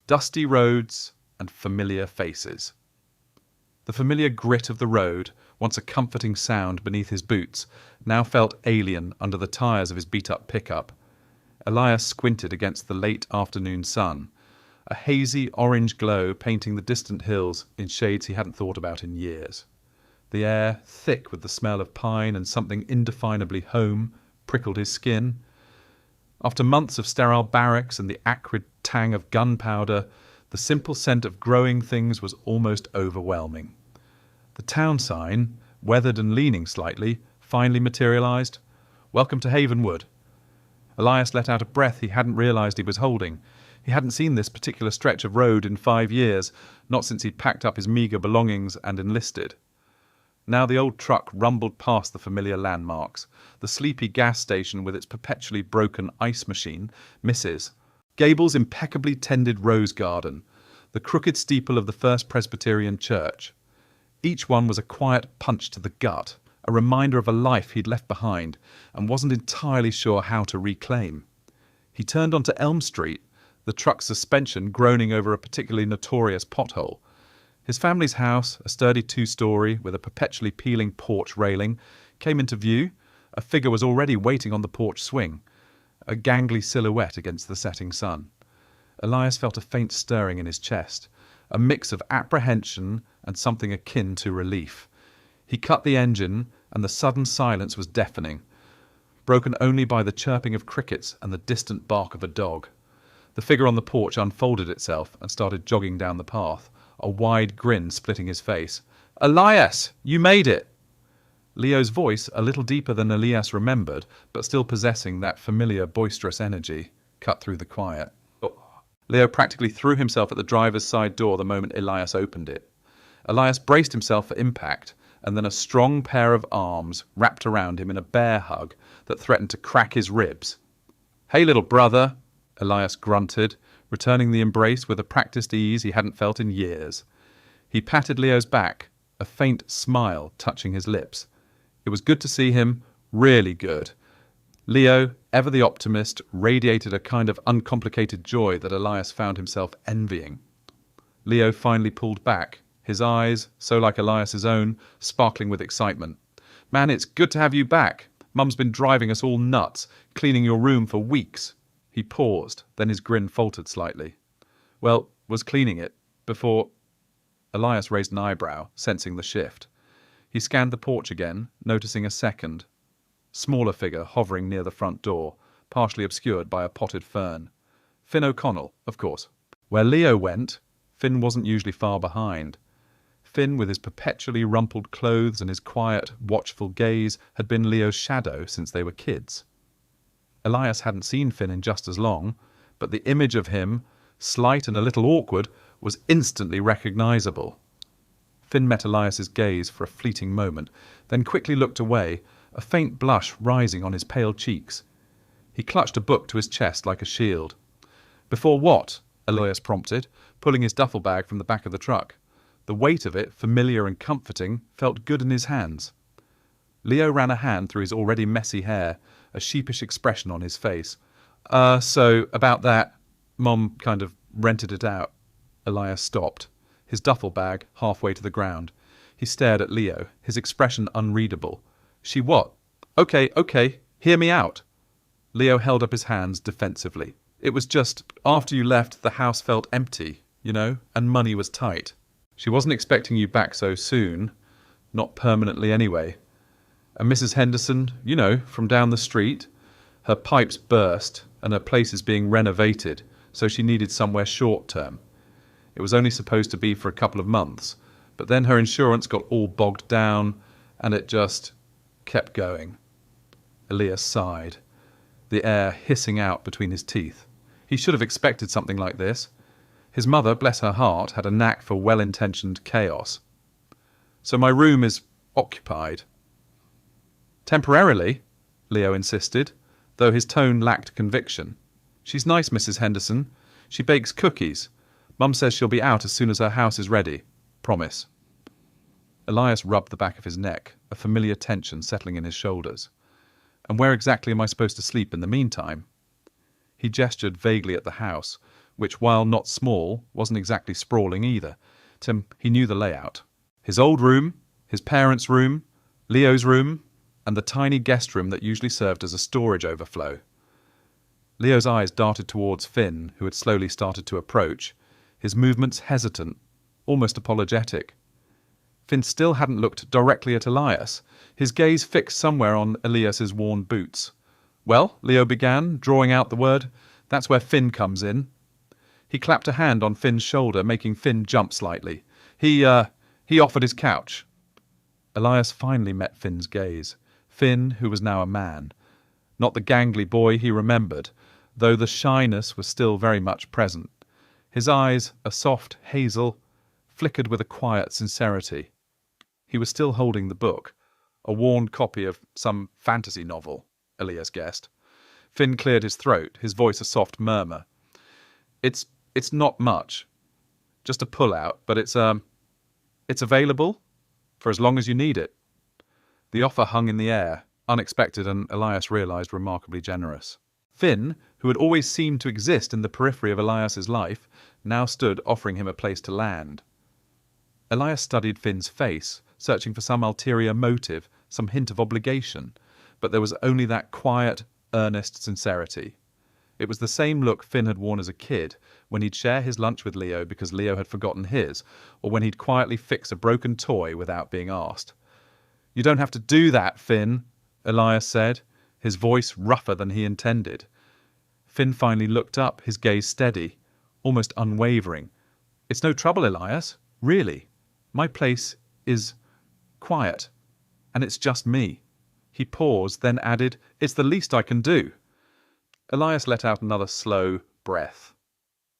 Dusty roads and familiar faces. The familiar grit of the road, once a comforting sound beneath his boots, now felt alien under the tyres of his beat-up pickup. Elias squinted against the late afternoon sun, a hazy orange glow painting the distant hills in shades he hadn't thought about in years. The air, thick with the smell of pine and something indefinably home, prickled his skin. After months of sterile barracks and the acrid tang of gunpowder, the simple scent of growing things was almost overwhelming. The town sign, weathered and leaning slightly, finally materialized. "Welcome to Havenwood." Elias let out a breath he hadn't realized he was holding. He hadn't seen this particular stretch of road in 5 years, not since he'd packed up his meagre belongings and enlisted. Now the old truck rumbled past the familiar landmarks. The sleepy gas station with its perpetually broken ice machine misses. Gable's impeccably tended rose garden. The crooked steeple of the First Presbyterian Church. Each one was a quiet punch to the gut, a reminder of a life he'd left behind and wasn't entirely sure how to reclaim. He turned onto Elm Street, the truck's suspension groaning over a particularly notorious pothole. His family's house, a sturdy 2-story with a perpetually peeling porch railing, came into view. A figure was already waiting on the porch swing, a gangly silhouette against the setting sun. Elias felt a faint stirring in his chest, a mix of apprehension and something akin to relief. He cut the engine, and the sudden silence was deafening, broken only by the chirping of crickets and the distant bark of a dog. The figure on the porch unfolded itself and started jogging down the path, a wide grin splitting his face. "Elias, you made it!" Leo's voice, a little deeper than Elias remembered, but still possessing that familiar boisterous energy, cut through the quiet. Leo practically threw himself at the driver's side door the moment Elias opened it. Elias braced himself for impact, and then a strong pair of arms wrapped around him in a bear hug that threatened to crack his ribs. "Hey, little brother," Elias grunted, returning the embrace with a practiced ease he hadn't felt in years. He patted Leo's back, a faint smile touching his lips. It was good to see him, really good. Leo, ever the optimist, radiated a kind of uncomplicated joy that Elias found himself envying. Leo finally pulled back, his eyes, so like Elias's own, sparkling with excitement. "Man, it's good to have you back. Mum's been driving us all nuts, cleaning your room for weeks." He paused, then his grin faltered slightly. "Well, was cleaning it before..." Elias raised an eyebrow, sensing the shift. He scanned the porch again, noticing a second, smaller figure hovering near the front door, partially obscured by a potted fern. Finn O'Connell, of course. Where Leo went, Finn wasn't usually far behind. Finn, with his perpetually rumpled clothes and his quiet, watchful gaze, had been Leo's shadow since they were kids. Elias hadn't seen Finn in just as long, but the image of him, slight and a little awkward, was instantly recognizable. Finn met Elias's gaze for a fleeting moment, then quickly looked away, a faint blush rising on his pale cheeks. He clutched a book to his chest like a shield. "Before what?" Elias prompted, pulling his duffel bag from the back of the truck. The weight of it, familiar and comforting, felt good in his hands. Leo ran a hand through his already messy hair, a sheepish expression on his face. So, about that, Mom kind of rented it out." Elias stopped, his duffel bag halfway to the ground. He stared at Leo, his expression unreadable. "She what? Okay, hear me out." Leo held up his hands defensively. "It was just, after you left, the house felt empty, and money was tight. She wasn't expecting you back so soon, not permanently anyway. And Mrs. Henderson, from down the street, her pipes burst and her place is being renovated, so she needed somewhere short-term. It was only supposed to be for a couple of months, but then her insurance got all bogged down, and it just kept going." Elias sighed, the air hissing out between his teeth. He should have expected something like this. His mother, bless her heart, had a knack for well-intentioned chaos. "So my room is occupied." "Temporarily," Leo insisted, though his tone lacked conviction. "She's nice, Mrs. Henderson. She bakes cookies. Mum says she'll be out as soon as her house is ready. Promise." Elias rubbed the back of his neck, a familiar tension settling in his shoulders. "And where exactly am I supposed to sleep in the meantime?" He gestured vaguely at the house, which, while not small, wasn't exactly sprawling either. He knew the layout. His old room, his parents' room, Leo's room, and the tiny guest room that usually served as a storage overflow. Leo's eyes darted towards Finn, who had slowly started to approach, his movements hesitant, almost apologetic. Finn still hadn't looked directly at Elias, his gaze fixed somewhere on Elias's worn boots. "Well," Leo began, drawing out the word, "that's where Finn comes in." He clapped a hand on Finn's shoulder, making Finn jump slightly. He offered his couch." Elias finally met Finn's gaze. Finn, who was now a man. Not the gangly boy he remembered, though the shyness was still very much present. His eyes, a soft hazel, flickered with a quiet sincerity. He was still holding the book, a worn copy of some fantasy novel, Elias guessed. Finn cleared his throat, his voice a soft murmur. It's not much. Just a pull-out, but it's available for as long as you need it." The offer hung in the air, unexpected and, Elias realized, remarkably generous. Finn, who had always seemed to exist in the periphery of Elias's life, now stood offering him a place to land. Elias studied Finn's face, searching for some ulterior motive, some hint of obligation, but there was only that quiet, earnest sincerity. It was the same look Finn had worn as a kid, when he'd share his lunch with Leo because Leo had forgotten his, or when he'd quietly fix a broken toy without being asked. "You don't have to do that, Finn," Elias said, his voice rougher than he intended. Finn finally looked up, his gaze steady, almost unwavering. "It's no trouble, Elias. Really. My place is quiet, and it's just me." He paused, then added, "It's the least I can do." Elias let out another slow breath.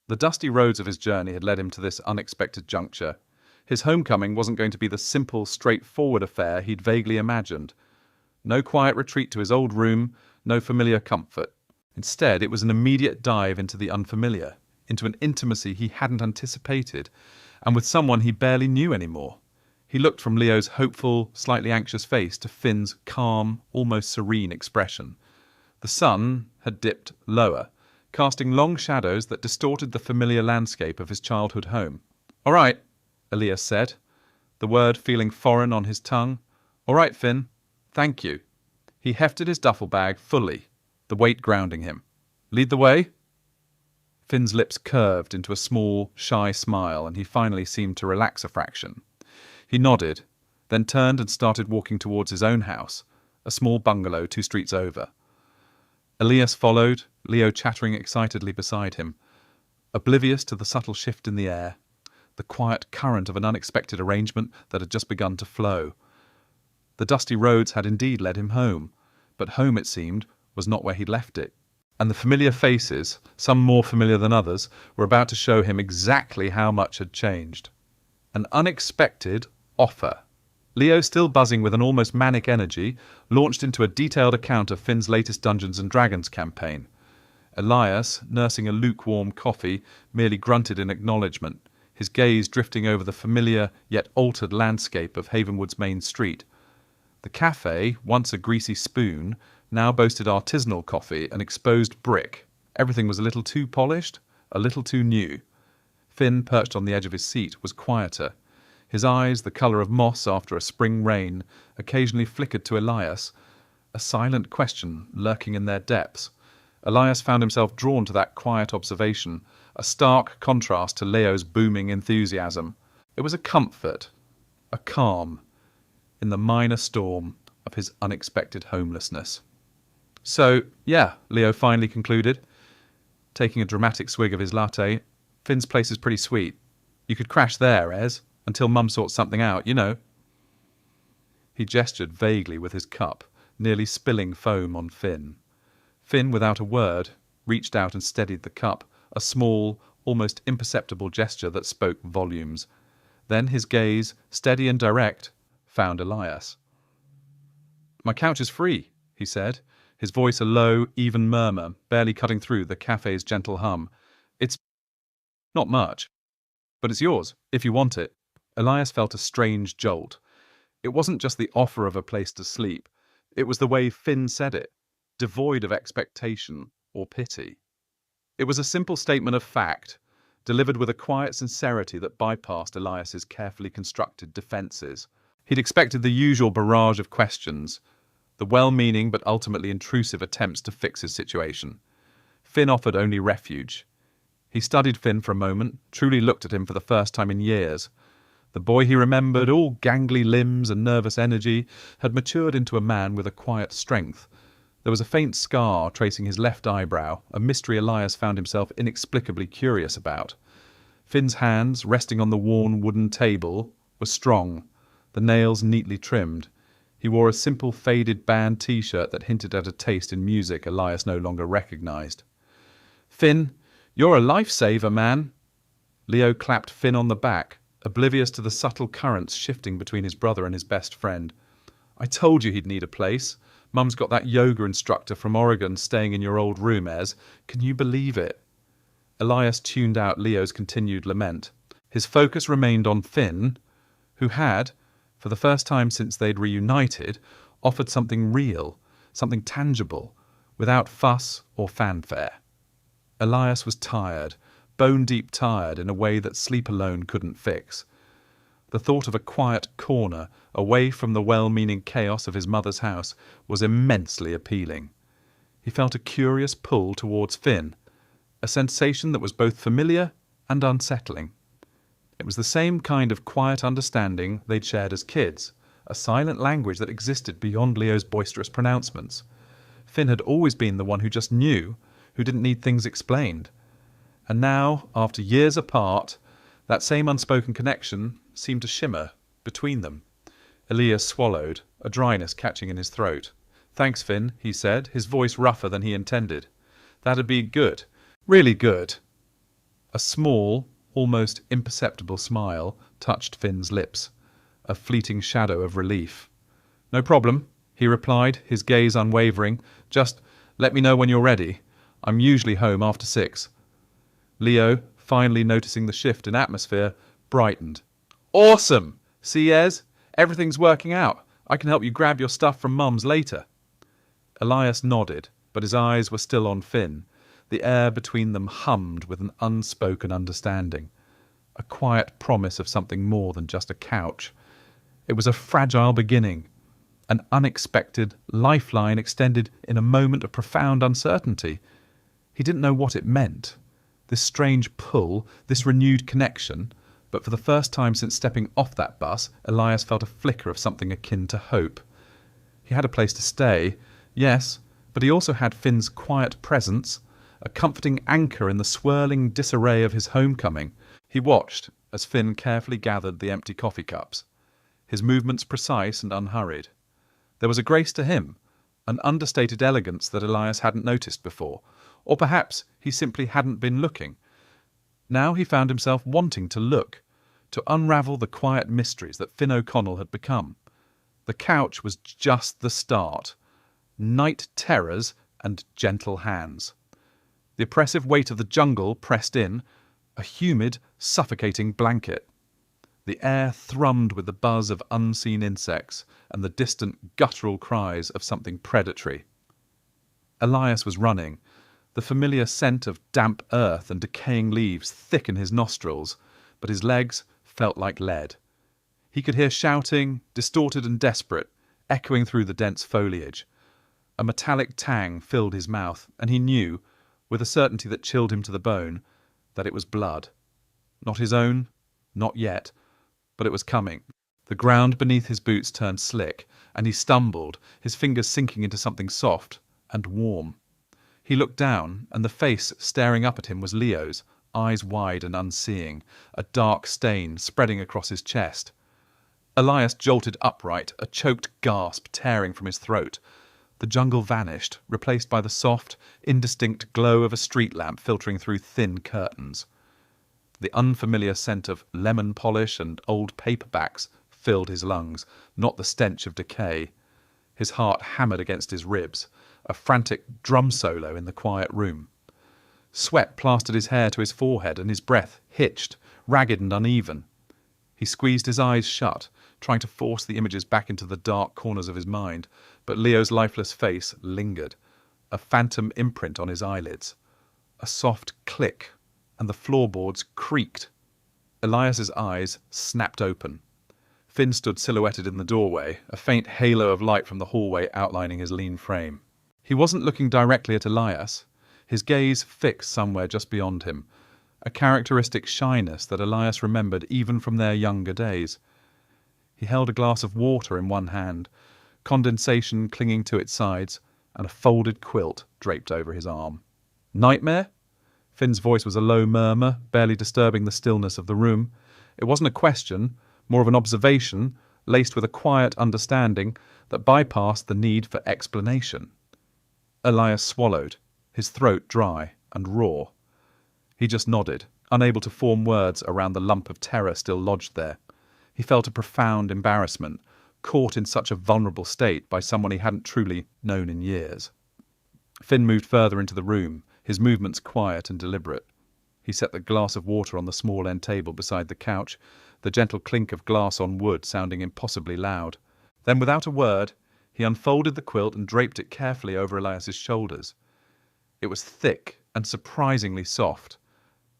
The dusty roads of his journey had led him to this unexpected juncture. His homecoming wasn't going to be the simple, straightforward affair he'd vaguely imagined. No quiet retreat to his old room, no familiar comfort. Instead, it was an immediate dive into the unfamiliar, into an intimacy he hadn't anticipated, and with someone he barely knew anymore. He looked from Leo's hopeful, slightly anxious face to Finn's calm, almost serene expression. The sun had dipped lower, casting long shadows that distorted the familiar landscape of his childhood home. "All right," Elias said, the word feeling foreign on his tongue. "All right, Finn. Thank you." He hefted his duffel bag fully, the weight grounding him. "Lead the way?" Finn's lips curved into a small, shy smile, and he finally seemed to relax a fraction. He nodded, then turned and started walking towards his own house, a small bungalow 2 streets over. Elias followed, Leo chattering excitedly beside him, oblivious to the subtle shift in the air, the quiet current of an unexpected arrangement that had just begun to flow. The dusty roads had indeed led him home, but home, it seemed, was not where he'd left it. And the familiar faces, some more familiar than others, were about to show him exactly how much had changed. An unexpected offer. Leo, still buzzing with an almost manic energy, launched into a detailed account of Finn's latest Dungeons & Dragons campaign. Elias, nursing a lukewarm coffee, merely grunted in acknowledgement, his gaze drifting over the familiar yet altered landscape of Havenwood's main street. The cafe, once a greasy spoon, now boasted artisanal coffee and exposed brick. Everything was a little too polished, a little too new. Finn, perched on the edge of his seat, was quieter. His eyes, the colour of moss after a spring rain, occasionally flickered to Elias, a silent question lurking in their depths. Elias found himself drawn to that quiet observation, a stark contrast to Leo's booming enthusiasm. It was a comfort, a calm, in the minor storm of his unexpected homelessness. "So, yeah," Leo finally concluded, taking a dramatic swig of his latte, "Finn's place is pretty sweet. You could crash there, Ez, until Mum sorts something out, you know." He gestured vaguely with his cup, nearly spilling foam on Finn. Finn, without a word, reached out and steadied the cup, a small, almost imperceptible gesture that spoke volumes. Then his gaze, steady and direct, found Elias. "My couch is free," he said, his voice a low, even murmur, barely cutting through the cafe's gentle hum. "It's not much, but it's yours, if you want it." Elias felt a strange jolt. It wasn't just the offer of a place to sleep. It was the way Finn said it, devoid of expectation or pity. It was a simple statement of fact, delivered with a quiet sincerity that bypassed Elias's carefully constructed defences. He'd expected the usual barrage of questions, the well-meaning but ultimately intrusive attempts to fix his situation. Finn offered only refuge. He studied Finn for a moment, truly looked at him for the first time in years. The boy he remembered, all gangly limbs and nervous energy, had matured into a man with a quiet strength. There was a faint scar tracing his left eyebrow, a mystery Elias found himself inexplicably curious about. Finn's hands, resting on the worn wooden table, were strong, the nails neatly trimmed. He wore a simple faded band t-shirt that hinted at a taste in music Elias no longer recognised. "Finn, you're a lifesaver, man." Leo clapped Finn on the back, oblivious to the subtle currents shifting between his brother and his best friend. "I told you he'd need a place. Mum's got that yoga instructor from Oregon staying in your old room, Ez. Can you believe it?" Elias tuned out Leo's continued lament. His focus remained on Finn, who had, for the first time since they'd reunited, offered something real, something tangible, without fuss or fanfare. Elias was tired, bone-deep tired in a way that sleep alone couldn't fix. The thought of a quiet corner, away from the well-meaning chaos of his mother's house, was immensely appealing. He felt a curious pull towards Finn, a sensation that was both familiar and unsettling. It was the same kind of quiet understanding they'd shared as kids, a silent language that existed beyond Leo's boisterous pronouncements. Finn had always been the one who just knew, who didn't need things explained. And now, after years apart, that same unspoken connection seemed to shimmer between them. Elias swallowed, a dryness catching in his throat. "Thanks, Finn," he said, his voice rougher than he intended. "That'd be good. Really good." A small, almost imperceptible smile touched Finn's lips, a fleeting shadow of relief. "No problem," he replied, his gaze unwavering. "Just let me know when you're ready. I'm usually home after 6. Leo, finally noticing the shift in atmosphere, brightened. "Awesome! See, Ez? Everything's working out. I can help you grab your stuff from Mum's later." Elias nodded, but his eyes were still on Finn. The air between them hummed with an unspoken understanding, a quiet promise of something more than just a couch. It was a fragile beginning, an unexpected lifeline extended in a moment of profound uncertainty. He didn't know what it meant, this strange pull, this renewed connection, but for the first time since stepping off that bus, Elias felt a flicker of something akin to hope. He had a place to stay, yes, but he also had Finn's quiet presence, a comforting anchor in the swirling disarray of his homecoming. He watched as Finn carefully gathered the empty coffee cups, his movements precise and unhurried. There was a grace to him, an understated elegance that Elias hadn't noticed before, or perhaps he simply hadn't been looking. Now he found himself wanting to look, to unravel the quiet mysteries that Finn O'Connell had become. The couch was just the start. Night terrors and gentle hands. The oppressive weight of the jungle pressed in, a humid, suffocating blanket. The air thrummed with the buzz of unseen insects and the distant guttural cries of something predatory. Elias was running, the familiar scent of damp earth and decaying leaves thick in his nostrils, but his legs felt like lead. He could hear shouting, distorted and desperate, echoing through the dense foliage. A metallic tang filled his mouth, and he knew, with a certainty that chilled him to the bone, that it was blood. Not his own, not yet, but it was coming. The ground beneath his boots turned slick, and he stumbled, his fingers sinking into something soft and warm. He looked down, and the face staring up at him was Leo's, eyes wide and unseeing, a dark stain spreading across his chest. Elias jolted upright, a choked gasp tearing from his throat. The jungle vanished, replaced by the soft, indistinct glow of a street lamp filtering through thin curtains. The unfamiliar scent of lemon polish and old paperbacks filled his lungs, not the stench of decay. His heart hammered against his ribs, a frantic drum solo in the quiet room. Sweat plastered his hair to his forehead, and his breath hitched, ragged and uneven. He squeezed his eyes shut, trying to force the images back into the dark corners of his mind, but Leo's lifeless face lingered, a phantom imprint on his eyelids. A soft click, and the floorboards creaked. Elias's eyes snapped open. Finn stood silhouetted in the doorway, a faint halo of light from the hallway outlining his lean frame. He wasn't looking directly at Elias, his gaze fixed somewhere just beyond him, a characteristic shyness that Elias remembered even from their younger days. He held a glass of water in one hand, condensation clinging to its sides, and a folded quilt draped over his arm. Nightmare? Finn's voice was a low murmur, barely disturbing the stillness of the room. It wasn't a question, more of an observation, laced with a quiet understanding that bypassed the need for explanation. Elias swallowed, his throat dry and raw. He just nodded, unable to form words around the lump of terror still lodged there. He felt a profound embarrassment, caught in such a vulnerable state by someone he hadn't truly known in years. Finn moved further into the room, his movements quiet and deliberate. He set the glass of water on the small end table beside the couch, the gentle clink of glass on wood sounding impossibly loud. Then, without a word, he unfolded the quilt and draped it carefully over Elias's shoulders. It was thick and surprisingly soft,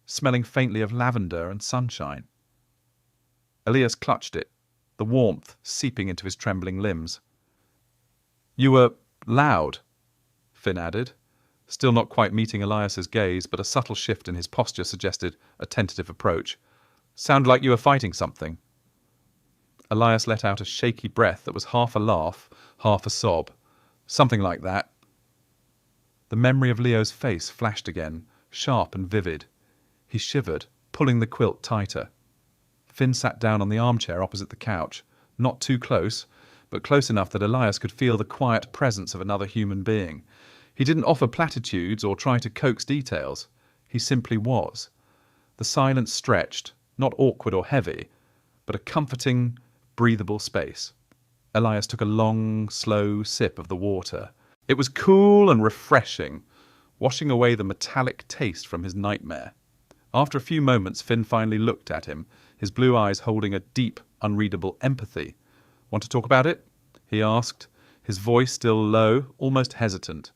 smelling faintly of lavender and sunshine. Elias clutched it, the warmth seeping into his trembling limbs. "You were loud," Finn added, still not quite meeting Elias's gaze, but a subtle shift in his posture suggested a tentative approach. "Sounded like you were fighting something." Elias let out a shaky breath that was half a laugh, half a sob. "Something like that." The memory of Leo's face flashed again, sharp and vivid. He shivered, pulling the quilt tighter. Finn sat down on the armchair opposite the couch, not too close, but close enough that Elias could feel the quiet presence of another human being. He didn't offer platitudes or try to coax details. He simply was. The silence stretched, not awkward or heavy, but a comforting, breathable space. Elias took a long, slow sip of the water. It was cool and refreshing, washing away the metallic taste from his nightmare. After a few moments, Finn finally looked at him, his blue eyes holding a deep, unreadable empathy. "Want to talk about it?" he asked, his voice still low, almost hesitant.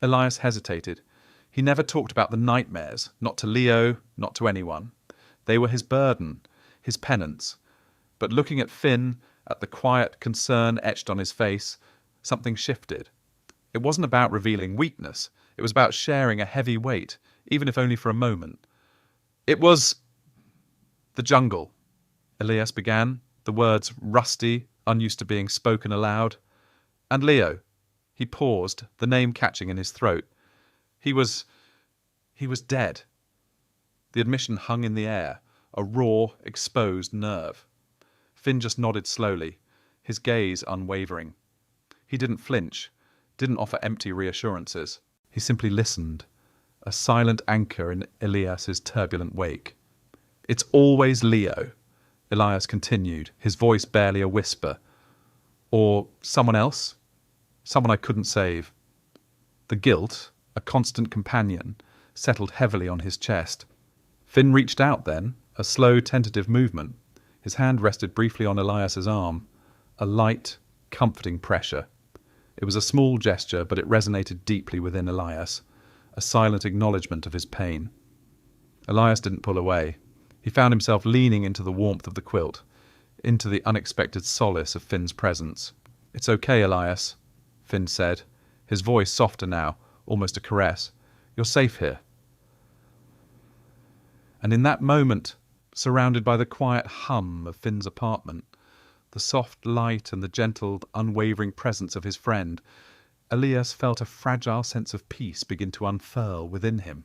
Elias hesitated. He never talked about the nightmares, not to Leo, not to anyone. They were his burden, his penance. But looking at Finn, at the quiet concern etched on his face, something shifted. It wasn't about revealing weakness. It was about sharing a heavy weight, even if only for a moment. "It was the jungle," Elias began, the words rusty, unused to being spoken aloud. "And Leo." He paused, the name catching in his throat. He was dead." The admission hung in the air, a raw, exposed nerve. Finn just nodded slowly, his gaze unwavering. He didn't flinch, didn't offer empty reassurances. He simply listened, a silent anchor in Elias's turbulent wake. "It's always Leo," Elias continued, his voice barely a whisper. "Or someone else? Someone I couldn't save." The guilt, a constant companion, settled heavily on his chest. Finn reached out then, a slow, tentative movement. His hand rested briefly on Elias's arm, a light, comforting pressure. It was a small gesture, but it resonated deeply within Elias, a silent acknowledgement of his pain. Elias didn't pull away. He found himself leaning into the warmth of the quilt, into the unexpected solace of Finn's presence. "It's okay, Elias," Finn said, his voice softer now, almost a caress. "You're safe here." And in that moment, surrounded by the quiet hum of Finn's apartment, the soft light and the gentle, unwavering presence of his friend, Elias felt a fragile sense of peace begin to unfurl within him.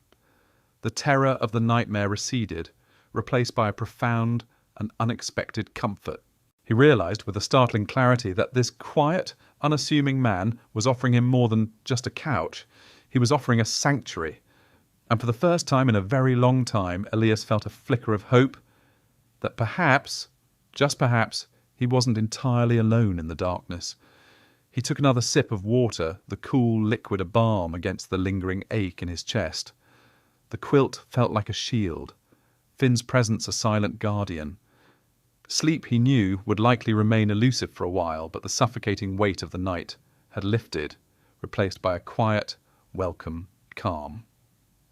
The terror of the nightmare receded, replaced by a profound and unexpected comfort. He realized with a startling clarity that this quiet, unassuming man was offering him more than just a couch. He was offering a sanctuary. And for the first time in a very long time, Elias felt a flicker of hope that perhaps, just perhaps, he wasn't entirely alone in the darkness. He took another sip of water, the cool liquid a balm against the lingering ache in his chest. The quilt felt like a shield, Finn's presence a silent guardian. Sleep, he knew, would likely remain elusive for a while, but the suffocating weight of the night had lifted, replaced by a quiet, welcome calm.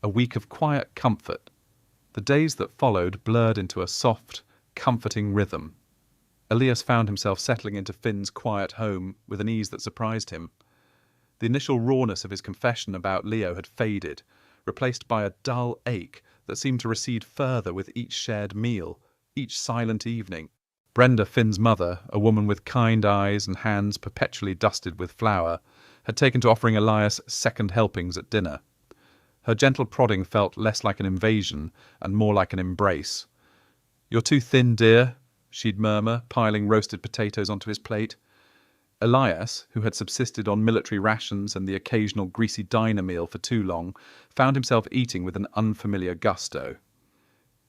a week of quiet comfort. The days that followed blurred into a soft, comforting rhythm. Elias found himself settling into Finn's quiet home with an ease that surprised him. The initial rawness of his confession about Leo had faded, replaced by a dull ache that seemed to recede further with each shared meal, each silent evening. Brenda, Finn's mother, a woman with kind eyes and hands perpetually dusted with flour, had taken to offering Elias second helpings at dinner. Her gentle prodding felt less like an invasion and more like an embrace. "You're too thin, dear," she'd murmur, piling roasted potatoes onto his plate. Elias, who had subsisted on military rations and the occasional greasy diner meal for too long, found himself eating with an unfamiliar gusto.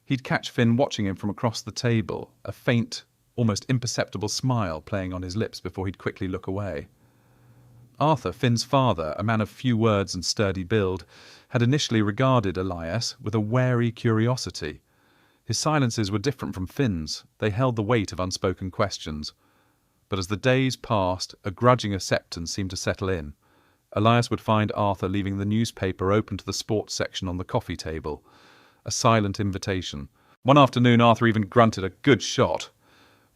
He'd catch Finn watching him from across the table, a faint, almost imperceptible smile playing on his lips before he'd quickly look away. Arthur, Finn's father, a man of few words and sturdy build, had initially regarded Elias with a wary curiosity. His silences were different from Finn's. They held the weight of unspoken questions. But as the days passed, a grudging acceptance seemed to settle in. Elias would find Arthur leaving the newspaper open to the sports section on the coffee table, a silent invitation. One afternoon Arthur even grunted a good shot.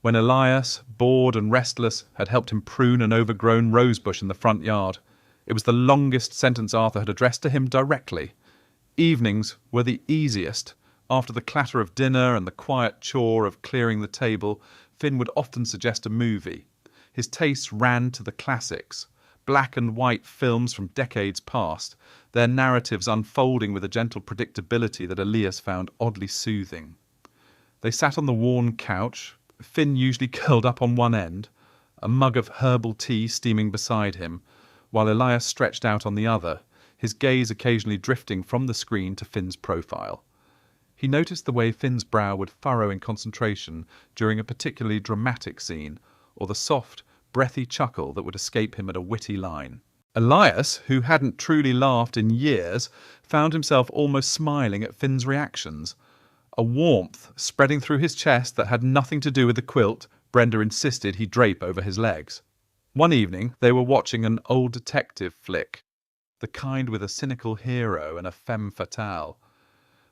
When Elias, bored and restless, had helped him prune an overgrown rosebush in the front yard, it was the longest sentence Arthur had addressed to him directly. Evenings were the easiest. After the clatter of dinner and the quiet chore of clearing the table, Finn would often suggest a movie. His tastes ran to the classics, black and white films from decades past, their narratives unfolding with a gentle predictability that Elias found oddly soothing. They sat on the worn couch, Finn usually curled up on one end, a mug of herbal tea steaming beside him, while Elias stretched out on the other, his gaze occasionally drifting from the screen to Finn's profile. He noticed the way Finn's brow would furrow in concentration during a particularly dramatic scene, or the soft, breathy chuckle that would escape him at a witty line. Elias, who hadn't truly laughed in years, found himself almost smiling at Finn's reactions. A warmth spreading through his chest that had nothing to do with the quilt Brenda insisted he drape over his legs. One evening they were watching an old detective flick, the kind with a cynical hero and a femme fatale.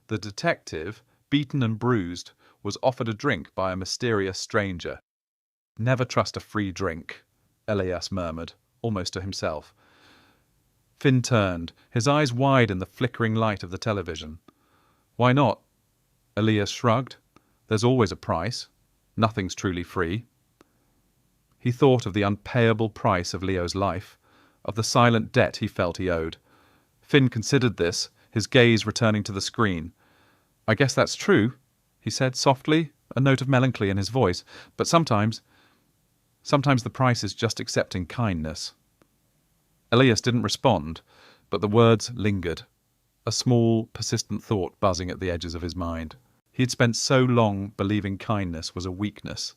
The detective, beaten and bruised, was offered a drink by a mysterious stranger. "Never trust a free drink," Elias murmured, almost to himself. Finn turned, his eyes wide in the flickering light of the television. "Why not?" Elias shrugged. "There's always a price. Nothing's truly free." He thought of the unpayable price of Leo's life, of the silent debt he felt he owed. Finn considered this, his gaze returning to the screen. "I guess that's true," he said softly, a note of melancholy in his voice. "But sometimes the price is just accepting kindness." Elias didn't respond, but the words lingered, a small, persistent thought buzzing at the edges of his mind. He had spent so long believing kindness was a weakness,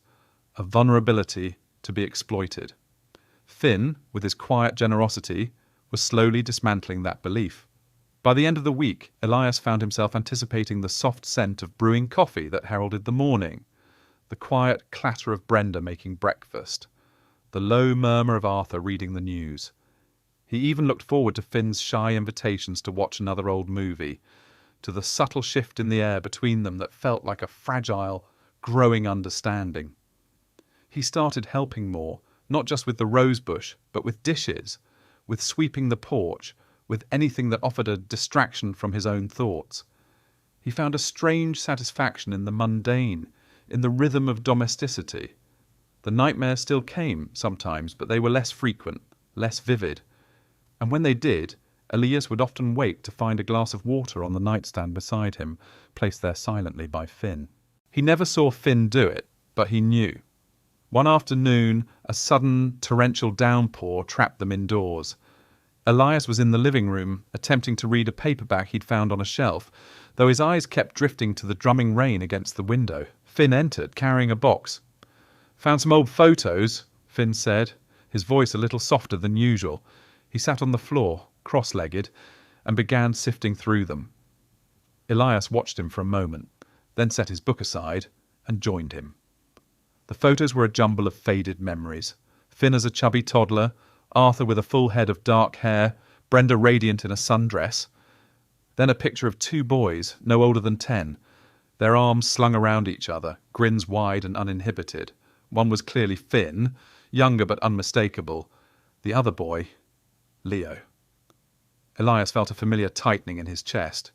a vulnerability to be exploited. Finn, with his quiet generosity, was slowly dismantling that belief. By the end of the week, Elias found himself anticipating the soft scent of brewing coffee that heralded the morning, the quiet clatter of Brenda making breakfast, the low murmur of Arthur reading the news. He even looked forward to Finn's shy invitations to watch another old movie, to the subtle shift in the air between them that felt like a fragile, growing understanding. He started helping more, not just with the rosebush, but with dishes, with sweeping the porch, with anything that offered a distraction from his own thoughts. He found a strange satisfaction in the mundane, in the rhythm of domesticity. The nightmares still came sometimes, but they were less frequent, less vivid. And when they did, Elias would often wake to find a glass of water on the nightstand beside him, placed there silently by Finn. He never saw Finn do it, but he knew. One afternoon, a sudden torrential downpour trapped them indoors. Elias was in the living room, attempting to read a paperback he'd found on a shelf, though his eyes kept drifting to the drumming rain against the window. Finn entered, carrying a box. "Found some old photos," Finn said, his voice a little softer than usual. He sat on the floor, cross-legged, and began sifting through them. Elias watched him for a moment, then set his book aside and joined him. The photos were a jumble of faded memories. Finn as a chubby toddler, Arthur with a full head of dark hair, Brenda radiant in a sundress. Then a picture of two boys, no older than 10, their arms slung around each other, grins wide and uninhibited. One was clearly Finn, younger but unmistakable. The other boy, Leo. Elias felt a familiar tightening in his chest.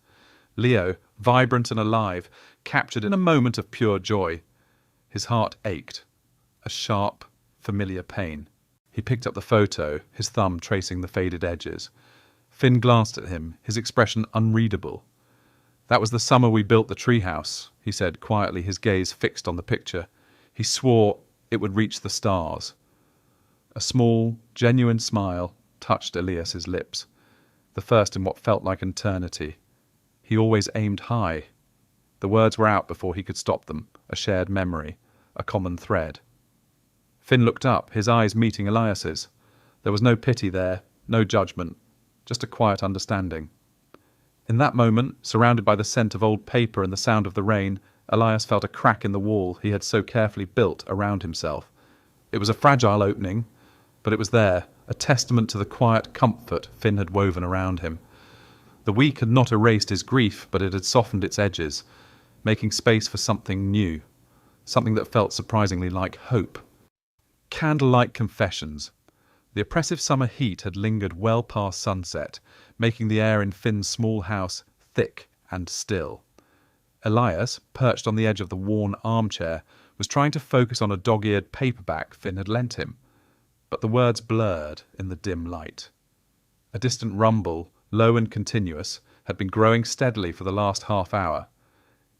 Leo, vibrant and alive, captured in a moment of pure joy. His heart ached, a sharp, familiar pain. He picked up the photo, his thumb tracing the faded edges. Finn glanced at him, his expression unreadable. "That was the summer we built the treehouse," he said quietly, his gaze fixed on the picture. He swore it would reach the stars. A small, genuine smile touched Elias's lips, the first in what felt like an eternity. He always aimed high. The words were out before he could stop them, a shared memory, a common thread. Finn looked up, his eyes meeting Elias's. There was no pity there, no judgment, just a quiet understanding. In that moment, surrounded by the scent of old paper and the sound of the rain, Elias felt a crack in the wall he had so carefully built around himself. It was a fragile opening, but it was there, a testament to the quiet comfort Finn had woven around him. The week had not erased his grief, but it had softened its edges, making space for something new, something that felt surprisingly like hope. Candlelight confessions. The oppressive summer heat had lingered well past sunset, making the air in Finn's small house thick and still. Elias, perched on the edge of the worn armchair, was trying to focus on a dog-eared paperback Finn had lent him, but the words blurred in the dim light. A distant rumble, low and continuous, had been growing steadily for the last half hour.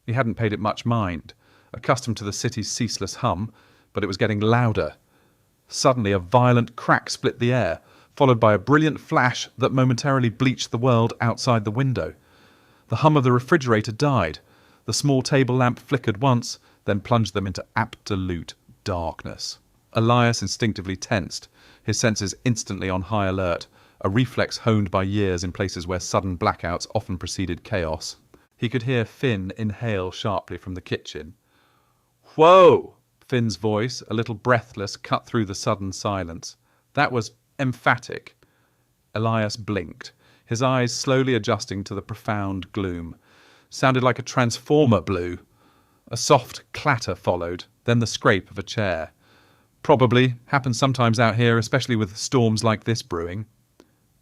He hadn't paid it much mind, accustomed to the city's ceaseless hum, but it was getting louder. Suddenly a violent crack split the air, followed by a brilliant flash that momentarily bleached the world outside the window. The hum of the refrigerator died. The small table lamp flickered once, then plunged them into absolute darkness. Elias instinctively tensed, his senses instantly on high alert, a reflex honed by years in places where sudden blackouts often preceded chaos. He could hear Finn inhale sharply from the kitchen. "Whoa!" Finn's voice, a little breathless, cut through the sudden silence. That was emphatic. Elias blinked, his eyes slowly adjusting to the profound gloom. Sounded like a transformer blew. A soft clatter followed, then the scrape of a chair. Probably happens sometimes out here, especially with storms like this brewing.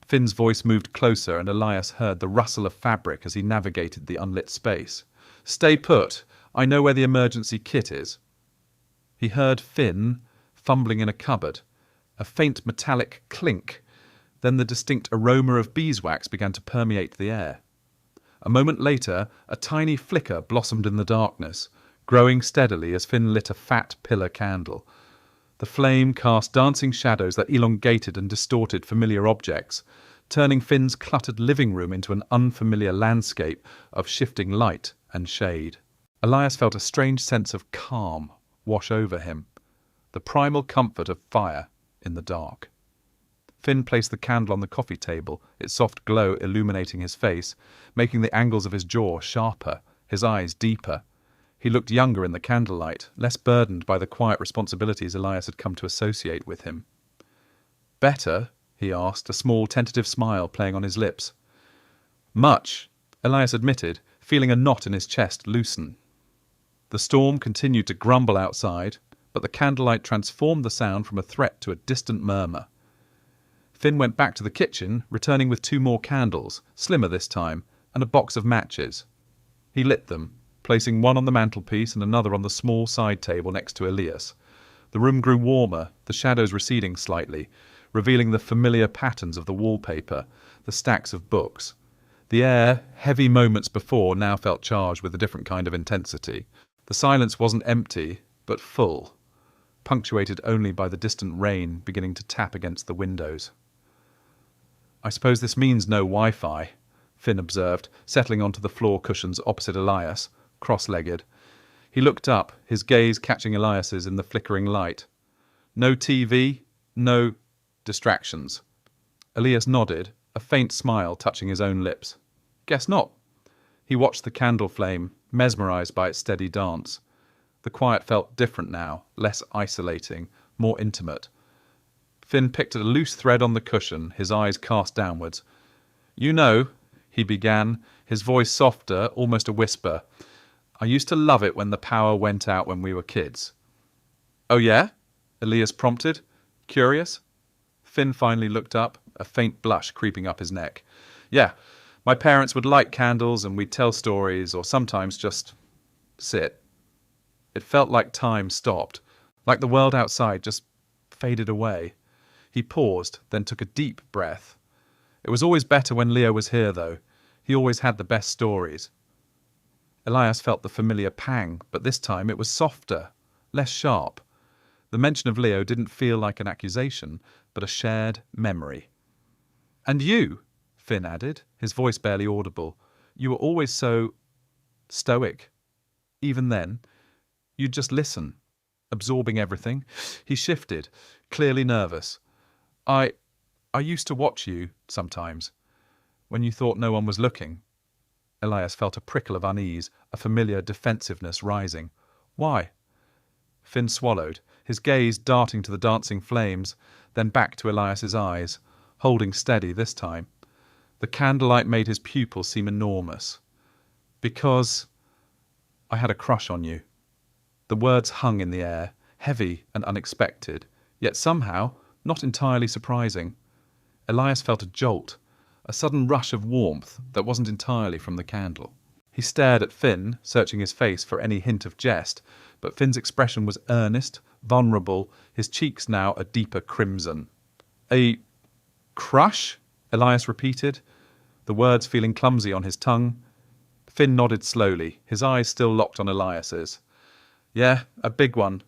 Finn's voice moved closer, and Elias heard the rustle of fabric as he navigated the unlit space. "Stay put. I know where the emergency kit is." He heard Finn fumbling in a cupboard. A faint metallic clink. Then the distinct aroma of beeswax began to permeate the air. A moment later, a tiny flicker blossomed in the darkness, growing steadily as Finn lit a fat pillar candle. The flame cast dancing shadows that elongated and distorted familiar objects, turning Finn's cluttered living room into an unfamiliar landscape of shifting light and shade. Elias felt a strange sense of calm wash over him, the primal comfort of fire in the dark. Finn placed the candle on the coffee table, its soft glow illuminating his face, making the angles of his jaw sharper, his eyes deeper. He looked younger in the candlelight, less burdened by the quiet responsibilities Elias had come to associate with him. "Better?" he asked, a small tentative smile playing on his lips. "Much," Elias admitted, feeling a knot in his chest loosen. The storm continued to grumble outside, but the candlelight transformed the sound from a threat to a distant murmur. Finn went back to the kitchen, returning with 2 more candles, slimmer this time, and a box of matches. He lit them, placing one on the mantelpiece and another on the small side table next to Elias. The room grew warmer, the shadows receding slightly, revealing the familiar patterns of the wallpaper, the stacks of books. The air, heavy moments before, now felt charged with a different kind of intensity. The silence wasn't empty, but full, punctuated only by the distant rain beginning to tap against the windows. "I suppose this means no Wi-Fi," Finn observed, settling onto the floor cushions opposite Elias, cross-legged. He looked up, his gaze catching Elias's in the flickering light. "No TV, no distractions." Elias nodded, a faint smile touching his own lips. "Guess not." He watched the candle flame, mesmerized by its steady dance. The quiet felt different now, less isolating, more intimate. Finn picked at a loose thread on the cushion, his eyes cast downwards. "You know," he began, his voice softer, almost a whisper. I used to love it when the power went out when we were kids. Oh yeah? Elias prompted, curious. Finn finally looked up, a faint blush creeping up his neck. Yeah, my parents would light candles and we'd tell stories, or sometimes just sit. It felt like time stopped, like the world outside just faded away. He paused, then took a deep breath. It was always better when Leo was here, though. He always had the best stories. Elias felt the familiar pang, but this time it was softer, less sharp. The mention of Leo didn't feel like an accusation, but a shared memory. And you, Finn added, his voice barely audible. You were always so stoic. Even then, you'd just listen, absorbing everything. He shifted, clearly nervous. I used to watch you sometimes, when you thought no one was looking. Elias felt a prickle of unease, a familiar defensiveness rising. Why? Finn swallowed, his gaze darting to the dancing flames, then back to Elias's eyes, holding steady this time. The candlelight made his pupils seem enormous. Because I had a crush on you. The words hung in the air, heavy and unexpected, yet somehow not entirely surprising. Elias felt a jolt, a sudden rush of warmth that wasn't entirely from the candle. He stared at Finn, searching his face for any hint of jest, but Finn's expression was earnest, vulnerable, his cheeks now a deeper crimson. A crush? Elias repeated, the words feeling clumsy on his tongue. Finn nodded slowly, his eyes still locked on Elias's. Yeah, a big one,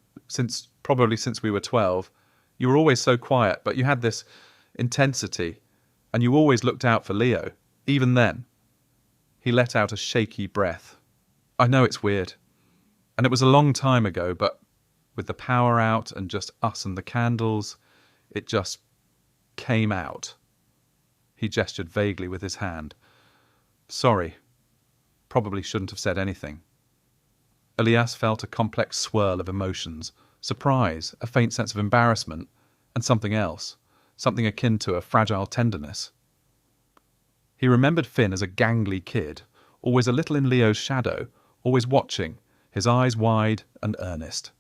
probably since we were 12. You were always so quiet, but you had this intensity, and you always looked out for Leo, even then. He let out a shaky breath. I know it's weird, and it was a long time ago, but with the power out and just us and the candles, it just came out. He gestured vaguely with his hand. Sorry. Probably shouldn't have said anything. Elias felt a complex swirl of emotions, surprise, a faint sense of embarrassment, and something else, something akin to a fragile tenderness. He remembered Finn as a gangly kid, always a little in Leo's shadow, always watching, his eyes wide and earnest.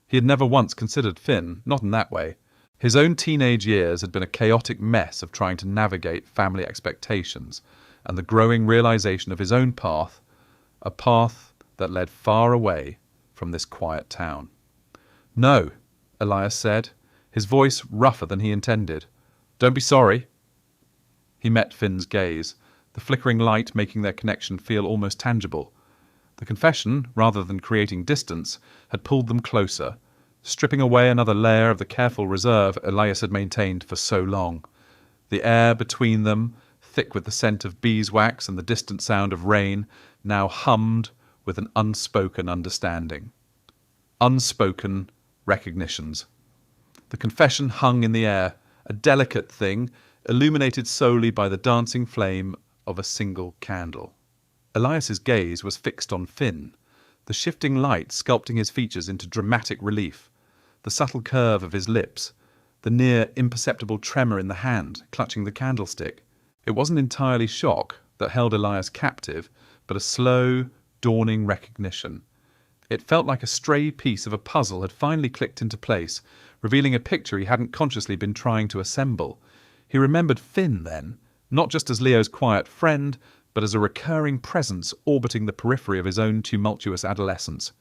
He had never once considered Finn, not in that way. His own teenage years had been a chaotic mess of trying to navigate family expectations and the growing realization of his own path, a path that led far away from this quiet town. No, Elias said, his voice rougher than he intended. Don't be sorry. He met Finn's gaze, the flickering light making their connection feel almost tangible. The confession, rather than creating distance, had pulled them closer, stripping away another layer of the careful reserve Elias had maintained for so long. The air between them, thick with the scent of beeswax and the distant sound of rain, now hummed with an unspoken understanding. Unspoken recognitions. The confession hung in the air, a delicate thing, illuminated solely by the dancing flame of a single candle. Elias's gaze was fixed on Finn, the shifting light sculpting his features into dramatic relief, the subtle curve of his lips, the near imperceptible tremor in the hand clutching the candlestick. It wasn't entirely shock that held Elias captive, but a slow, dawning recognition. It felt like a stray piece of a puzzle had finally clicked into place, revealing a picture he hadn't consciously been trying to assemble. He remembered Finn then, not just as Leo's quiet friend, but as a recurring presence orbiting the periphery of his own tumultuous adolescence.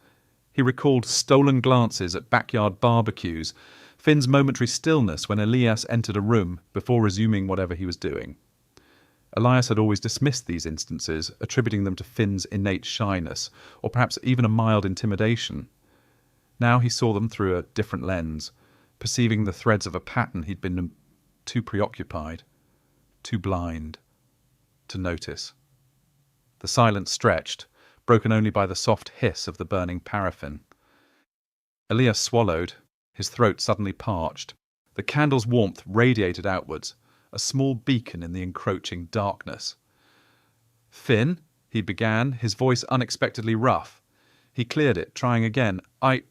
He recalled stolen glances at backyard barbecues, Finn's momentary stillness when Elias entered a room before resuming whatever he was doing. Elias had always dismissed these instances, attributing them to Finn's innate shyness, or perhaps even a mild intimidation. Now he saw them through a different lens, perceiving the threads of a pattern he'd been too preoccupied, too blind, to notice. The silence stretched, broken only by the soft hiss of the burning paraffin. Elias swallowed, his throat suddenly parched. The candle's warmth radiated outwards, a small beacon in the encroaching darkness. Finn, he began, his voice unexpectedly rough. He cleared it, trying again. I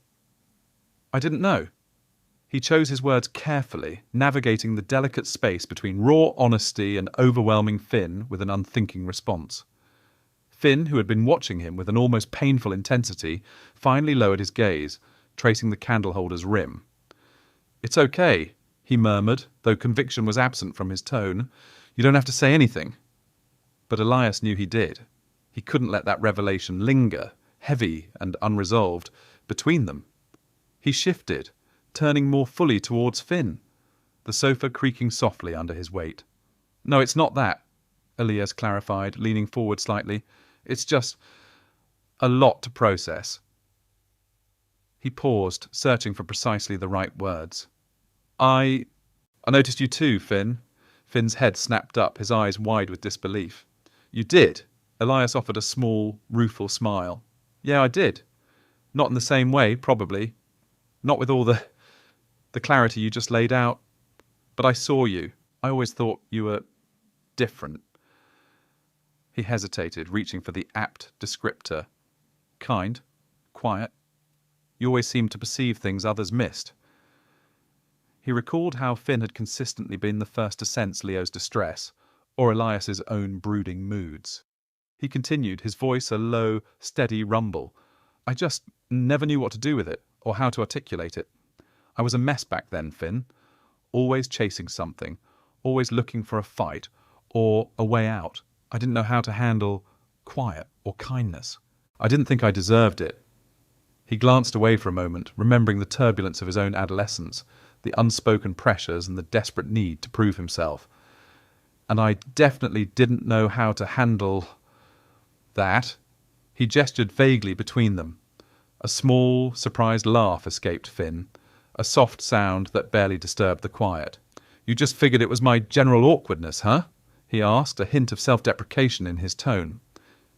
didn't know. He chose his words carefully, navigating the delicate space between raw honesty and overwhelming Finn with an unthinking response. Finn, who had been watching him with an almost painful intensity, finally lowered his gaze, tracing the candle holder's rim. "It's okay," he murmured, though conviction was absent from his tone. "You don't have to say anything." But Elias knew he did. He couldn't let that revelation linger, heavy and unresolved, between them. He shifted, turning more fully towards Finn, the sofa creaking softly under his weight. "No, it's not that," Elias clarified, leaning forward slightly. "It's just a lot to process." He paused, searching for precisely the right words. I noticed you too, Finn." Finn's head snapped up, his eyes wide with disbelief. "You did?" Elias offered a small, rueful smile. "Yeah, I did. Not in the same way, probably. Not with all the clarity you just laid out. But I saw you. I always thought you were different." He hesitated, reaching for the apt descriptor. "Kind. Quiet. You always seemed to perceive things others missed." He recalled how Finn had consistently been the first to sense Leo's distress, or Elias's own brooding moods. He continued, his voice a low, steady rumble. "I just never knew what to do with it, or how to articulate it. I was a mess back then, Finn. Always chasing something, always looking for a fight, or a way out. I didn't know how to handle quiet or kindness. I didn't think I deserved it." He glanced away for a moment, remembering the turbulence of his own adolescence, the unspoken pressures and the desperate need to prove himself. "And I definitely didn't know how to handle that." He gestured vaguely between them. A small, surprised laugh escaped Finn, a soft sound that barely disturbed the quiet. "You just figured it was my general awkwardness, huh?" he asked, a hint of self-deprecation in his tone.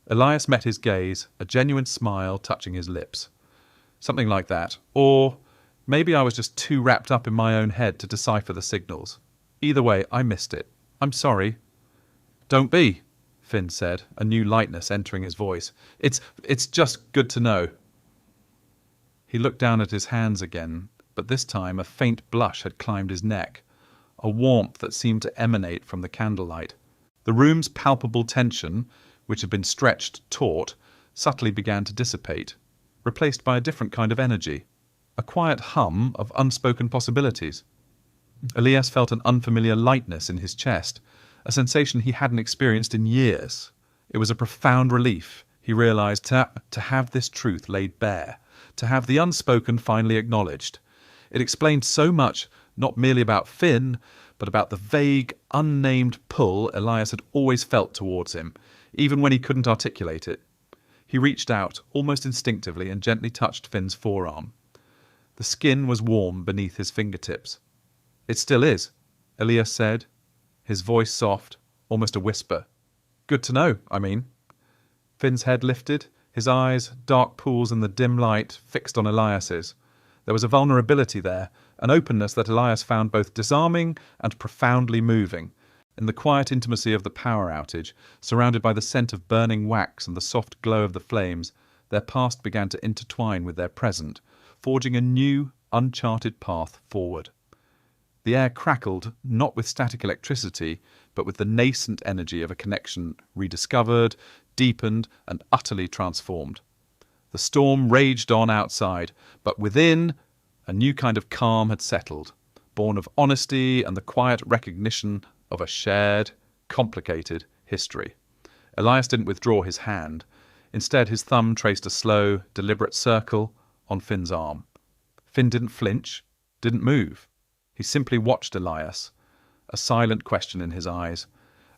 Elias met his gaze, a genuine smile touching his lips. "Something like that. Or maybe I was just too wrapped up in my own head to decipher the signals. Either way, I missed it. I'm sorry." "Don't be," Finn said, a new lightness entering his voice. It's just good to know." He looked down at his hands again, but this time a faint blush had climbed his neck, a warmth that seemed to emanate from the candlelight. The room's palpable tension, which had been stretched taut, subtly began to dissipate, replaced by a different kind of energy, a quiet hum of unspoken possibilities. Elias felt an unfamiliar lightness in his chest, a sensation he hadn't experienced in years. It was a profound relief, he realized, to have this truth laid bare, to have the unspoken finally acknowledged. It explained so much, not merely about Finn, but about the vague, unnamed pull Elias had always felt towards him, even when he couldn't articulate it. He reached out, almost instinctively, and gently touched Finn's forearm. The skin was warm beneath his fingertips. "It still is," Elias said, his voice soft, almost a whisper. "Good to know, I mean." Finn's head lifted, his eyes, dark pools in the dim light, fixed on Elias's. There was a vulnerability there, an openness that Elias found both disarming and profoundly moving. In the quiet intimacy of the power outage, surrounded by the scent of burning wax and the soft glow of the flames, their past began to intertwine with their present, forging a new, uncharted path forward. The air crackled, not with static electricity, but with the nascent energy of a connection rediscovered, deepened, and utterly transformed. The storm raged on outside, but within, a new kind of calm had settled, born of honesty and the quiet recognition of a shared, complicated history. Elias didn't withdraw his hand. Instead, his thumb traced a slow, deliberate circle on Finn's arm. Finn didn't flinch, didn't move. He simply watched Elias, a silent question in his eyes.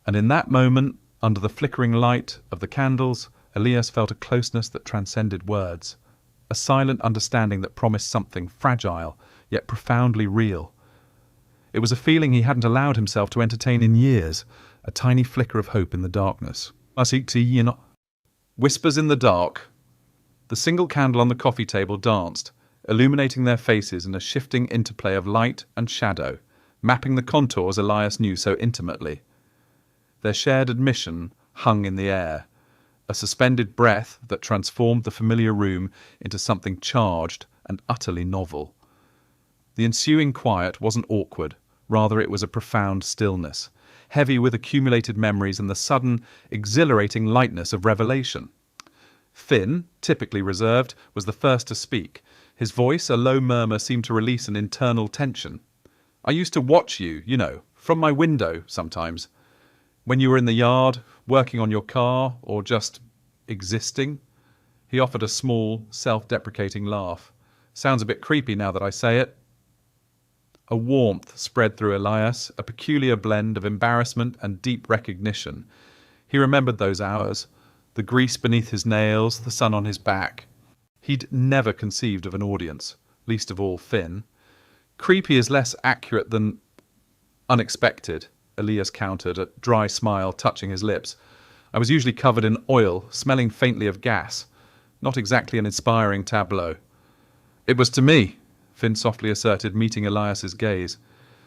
And in that moment, under the flickering light of the candles, Elias felt a closeness that transcended words, a silent understanding that promised something fragile, yet profoundly real. It was a feeling he hadn't allowed himself to entertain in years, a tiny flicker of hope in the darkness. Whispers in the dark. The single candle on the coffee table danced, illuminating their faces in a shifting interplay of light and shadow, mapping the contours Elias knew so intimately. Their shared admission hung in the air, a suspended breath that transformed the familiar room into something charged and utterly novel. The ensuing quiet wasn't awkward, rather it was a profound stillness, heavy with accumulated memories and the sudden, exhilarating lightness of revelation. Finn, typically reserved, was the first to speak. His voice, a low murmur, seemed to release an internal tension. "I used to watch you, from my window sometimes. When you were in the yard, working on your car, or just existing." He offered a small, self-deprecating laugh. "Sounds a bit creepy now that I say it." A warmth spread through Elias, a peculiar blend of embarrassment and deep recognition. He remembered those hours, the grease beneath his nails, the sun on his back. He'd never conceived of an audience, least of all Finn. "Creepy is less accurate than unexpected," Elias countered, a dry smile touching his lips. "I was usually covered in oil, smelling faintly of gas. Not exactly an inspiring tableau." "It was to me," Finn softly asserted, meeting Elias's gaze.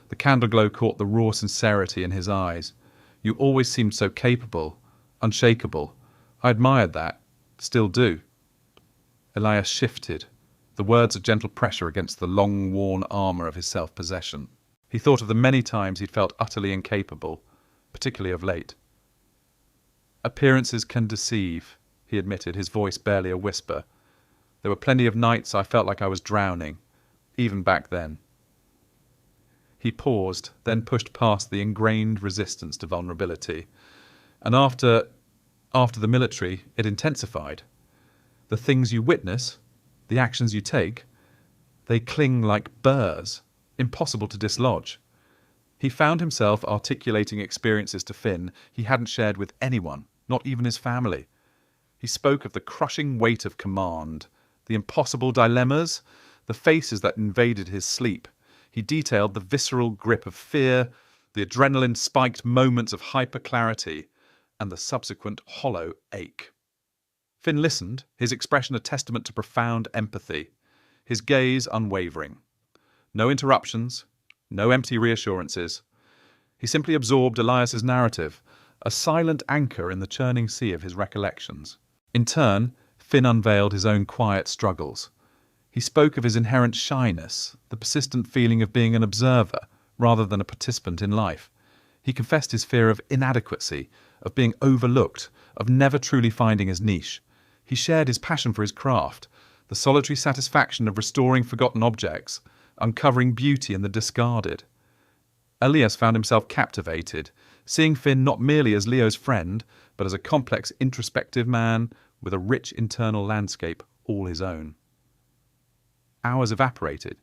The candle glow caught the raw sincerity in his eyes. "You always seemed so capable, unshakable. I admired that. Still do." Elias shifted, the words a gentle pressure against the long-worn armour of his self-possession. He thought of the many times he'd felt utterly incapable, particularly of late. "Appearances can deceive," he admitted, his voice barely a whisper. "There were plenty of nights I felt like I was drowning, even back then." He paused, then pushed past the ingrained resistance to vulnerability. "And after the military, it intensified. The things you witness, the actions you take, they cling like burrs, impossible to dislodge." He found himself articulating experiences to Finn he hadn't shared with anyone, not even his family. He spoke of the crushing weight of command, the impossible dilemmas, the faces that invaded his sleep. He detailed the visceral grip of fear, the adrenaline-spiked moments of hyper-clarity, and the subsequent hollow ache. Finn listened, his expression a testament to profound empathy, his gaze unwavering. No interruptions, no empty reassurances. He simply absorbed Elias's narrative, a silent anchor in the churning sea of his recollections. In turn, Finn unveiled his own quiet struggles. He spoke of his inherent shyness, the persistent feeling of being an observer rather than a participant in life. He confessed his fear of inadequacy, of being overlooked, of never truly finding his niche. He shared his passion for his craft, the solitary satisfaction of restoring forgotten objects, uncovering beauty in the discarded. Elias found himself captivated, seeing Finn not merely as Leo's friend, but as a complex, introspective man with a rich internal landscape all his own. Hours evaporated.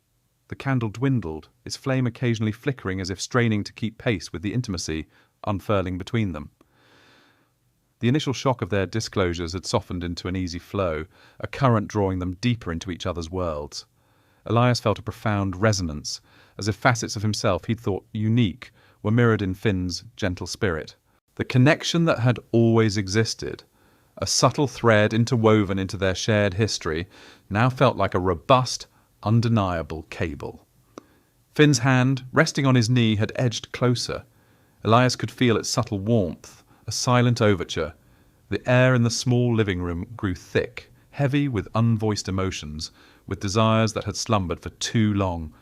The candle dwindled, its flame occasionally flickering as if straining to keep pace with the intimacy unfurling between them. The initial shock of their disclosures had softened into an easy flow, a current drawing them deeper into each other's worlds. Elias felt a profound resonance, as if facets of himself he'd thought unique were mirrored in Finn's gentle spirit. The connection that had always existed, a subtle thread interwoven into their shared history, now felt like a robust, undeniable cable. Finn's hand, resting on his knee, had edged closer. Elias could feel its subtle warmth, a silent overture. The air in the small living room grew thick, heavy with unvoiced emotions, with desires that had slumbered for too long.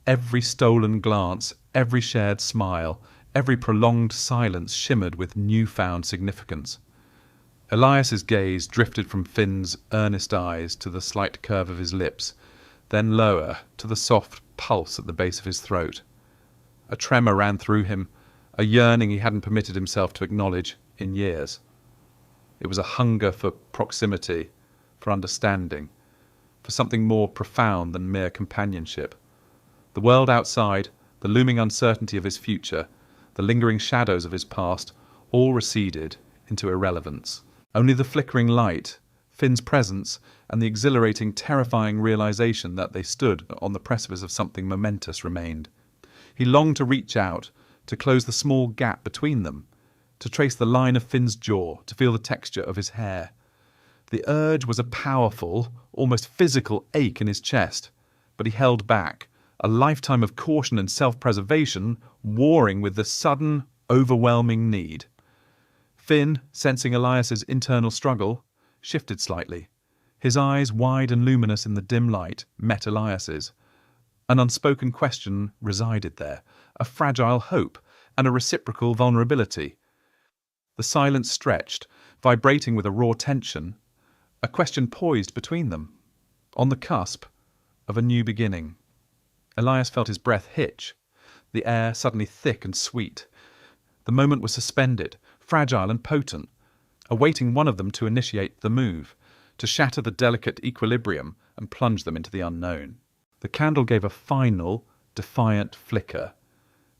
Every stolen glance, every shared smile, every prolonged silence shimmered with newfound significance. Elias's gaze drifted from Finn's earnest eyes to the slight curve of his lips, then lower to the soft pulse at the base of his throat. A tremor ran through him, a yearning he hadn't permitted himself to acknowledge in years. It was a hunger for proximity, for understanding, for something more profound than mere companionship. The world outside, the looming uncertainty of his future, the lingering shadows of his past, all receded into irrelevance. Only the flickering light, Finn's presence, and the exhilarating, terrifying realization that they stood on the precipice of something momentous remained. He longed to reach out, to close the small gap between them, to trace the line of Finn's jaw, to feel the texture of his hair. The urge was a powerful, almost physical ache in his chest, but he held back, a lifetime of caution and self-preservation warring with the sudden, overwhelming need. Finn, sensing Elias's internal struggle, shifted slightly. His eyes, wide and luminous in the dim light, met Elias's. An unspoken question resided there, a fragile hope, and a reciprocal vulnerability. The silence stretched, vibrating with a raw tension, a question poised between them, on the cusp of a new beginning. Elias felt his breath hitch, the air suddenly thick and sweet. The moment was suspended, fragile and potent, awaiting one of them to initiate the move, to shatter the delicate equilibrium and plunge them into the unknown. The candle gave a final, defiant flicker,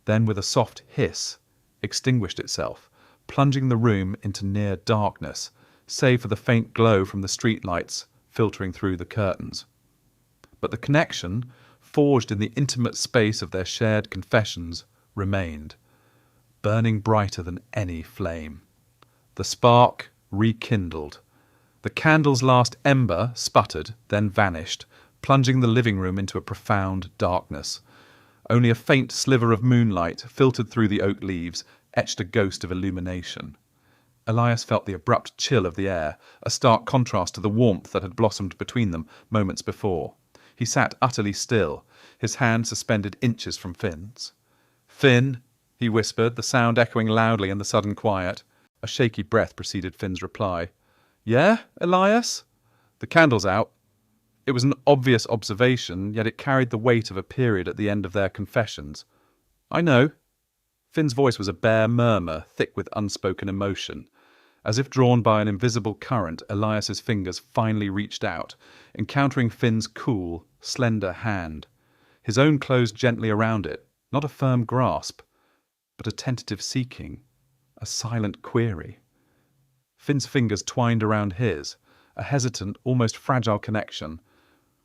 then with a soft hiss, extinguished itself, plunging the room into near darkness, save for the faint glow from the streetlights filtering through the curtains. But the connection, forged in the intimate space of their shared confessions, remained, burning brighter than any flame. The spark rekindled. The candle's last ember sputtered, then vanished, plunging the living room into a profound darkness. Only a faint sliver of moonlight, filtered through the oak leaves, etched a ghost of illumination. Elias felt the abrupt chill of the air, a stark contrast to the warmth that had blossomed between them moments before. He sat utterly still, his hand suspended inches from Finn's. "Finn," he whispered, the sound echoing loudly in the sudden quiet. A shaky breath preceded Finn's reply. "Yeah, Elias?" "The candle's out." It was an obvious observation, yet it carried the weight of a period at the end of their confessions. "I know." Finn's voice was a bare murmur, thick with unspoken emotion. As if drawn by an invisible current, Elias's fingers finally reached out, encountering Finn's cool, slender hand. His own closed gently around it, not a firm grasp, but a tentative seeking, a silent query. Finn's fingers twined around his, a hesitant, almost fragile connection.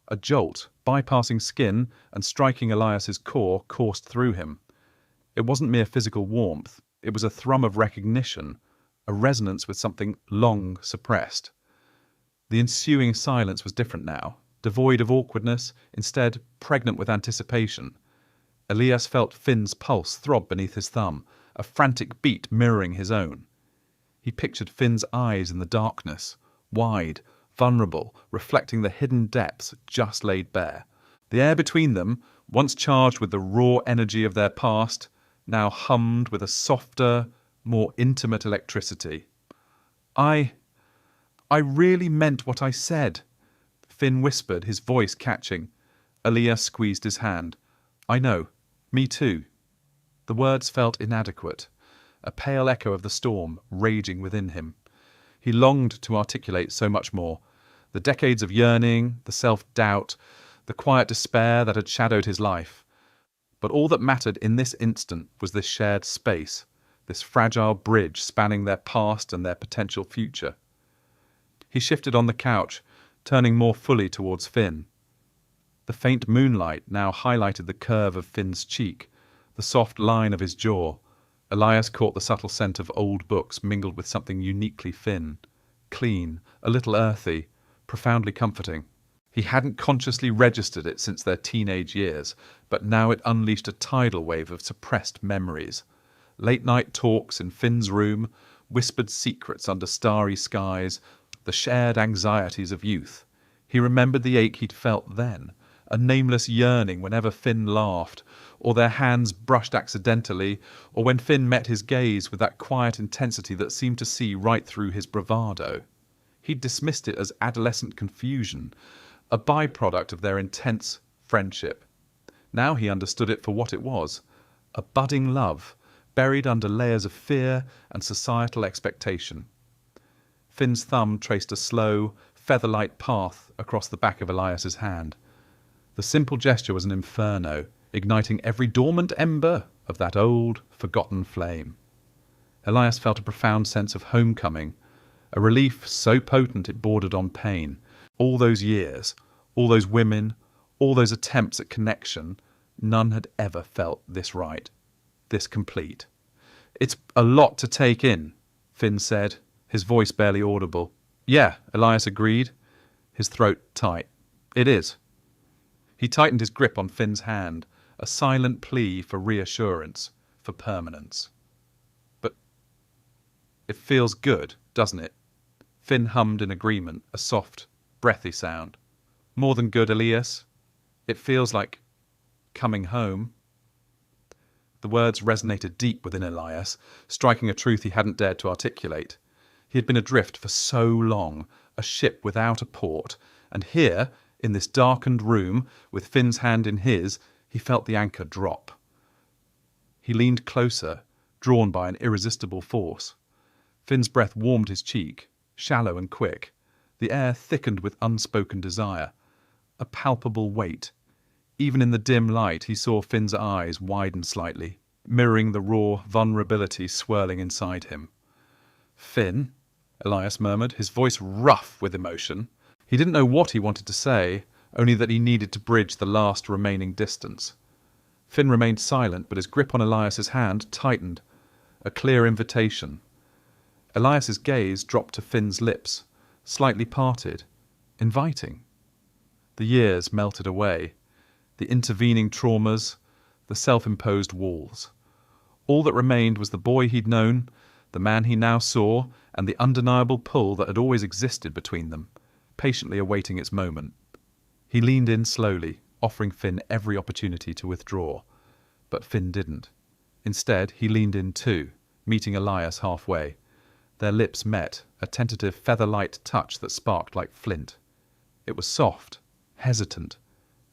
A jolt, bypassing skin and striking Elias's core, coursed through him. It wasn't mere physical warmth, it was a thrum of recognition, a resonance with something long suppressed. The ensuing silence was different now, devoid of awkwardness, instead pregnant with anticipation. Elias felt Finn's pulse throb beneath his thumb, a frantic beat mirroring his own. He pictured Finn's eyes in the darkness, wide, vulnerable, reflecting the hidden depths just laid bare. The air between them, once charged with the raw energy of their past, now hummed with a softer, more intimate electricity. I really meant what I said," Finn whispered, his voice catching. Elias squeezed his hand. "I know. Me too." The words felt inadequate, a pale echo of the storm raging within him. He longed to articulate so much more. The decades of yearning, the self-doubt, the quiet despair that had shadowed his life. But all that mattered in this instant was this shared space, this fragile bridge spanning their past and their potential future. He shifted on the couch, turning more fully towards Finn. The faint moonlight now highlighted the curve of Finn's cheek, the soft line of his jaw. Elias caught the subtle scent of old books mingled with something uniquely Finn, clean, a little earthy, profoundly comforting. He hadn't consciously registered it since their teenage years, but now it unleashed a tidal wave of suppressed memories. Late-night talks in Finn's room, whispered secrets under starry skies, the shared anxieties of youth. He remembered the ache he'd felt then, a nameless yearning whenever Finn laughed, or their hands brushed accidentally, or when Finn met his gaze with that quiet intensity that seemed to see right through his bravado. He'd dismissed it as adolescent confusion, a byproduct of their intense friendship. Now he understood it for what it was, a budding love, buried under layers of fear and societal expectation. Finn's thumb traced a slow, feather-light path across the back of Elias's hand. The simple gesture was an inferno, igniting every dormant ember of that old, forgotten flame. Elias felt a profound sense of homecoming, a relief so potent it bordered on pain. All those years, all those women, all those attempts at connection, none had ever felt this right, this complete. "It's a lot to take in," Finn said, his voice barely audible. "Yeah," Elias agreed, his throat tight. "It is." He tightened his grip on Finn's hand, a silent plea for reassurance, for permanence. "But it feels good, doesn't it?" Finn hummed in agreement, a soft, breathy sound. "More than good, Elias. It feels like coming home." The words resonated deep within Elias, striking a truth he hadn't dared to articulate. He had been adrift for so long, a ship without a port, and here, in this darkened room, with Finn's hand in his, he felt the anchor drop. He leaned closer, drawn by an irresistible force. Finn's breath warmed his cheek, shallow and quick. The air thickened with unspoken desire, a palpable weight. Even in the dim light, he saw Finn's eyes widen slightly, mirroring the raw vulnerability swirling inside him. "Finn," Elias murmured, his voice rough with emotion. He didn't know what he wanted to say, only that he needed to bridge the last remaining distance. Finn remained silent, but his grip on Elias's hand tightened, a clear invitation. Elias's gaze dropped to Finn's lips, slightly parted, inviting. The years melted away, the intervening traumas, the self-imposed walls. All that remained was the boy he'd known, the man he now saw, and the undeniable pull that had always existed between them, patiently awaiting its moment. He leaned in slowly, offering Finn every opportunity to withdraw. But Finn didn't. Instead, he leaned in too, meeting Elias halfway. Their lips met, a tentative feather-light touch that sparked like flint. It was soft, hesitant,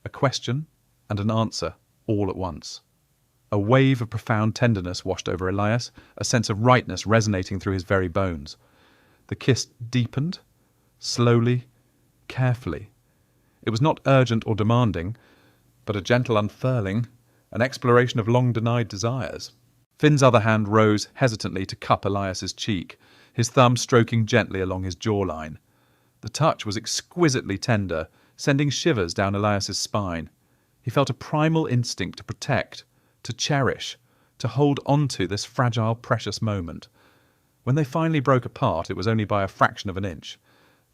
a question and an answer all at once. A wave of profound tenderness washed over Elias, a sense of rightness resonating through his very bones. The kiss deepened, slowly, carefully. It was not urgent or demanding, but a gentle unfurling, an exploration of long-denied desires. Finn's other hand rose hesitantly to cup Elias's cheek, his thumb stroking gently along his jawline. The touch was exquisitely tender, sending shivers down Elias's spine. He felt a primal instinct to protect, to cherish, to hold on to this fragile, precious moment. When they finally broke apart, it was only by a fraction of an inch.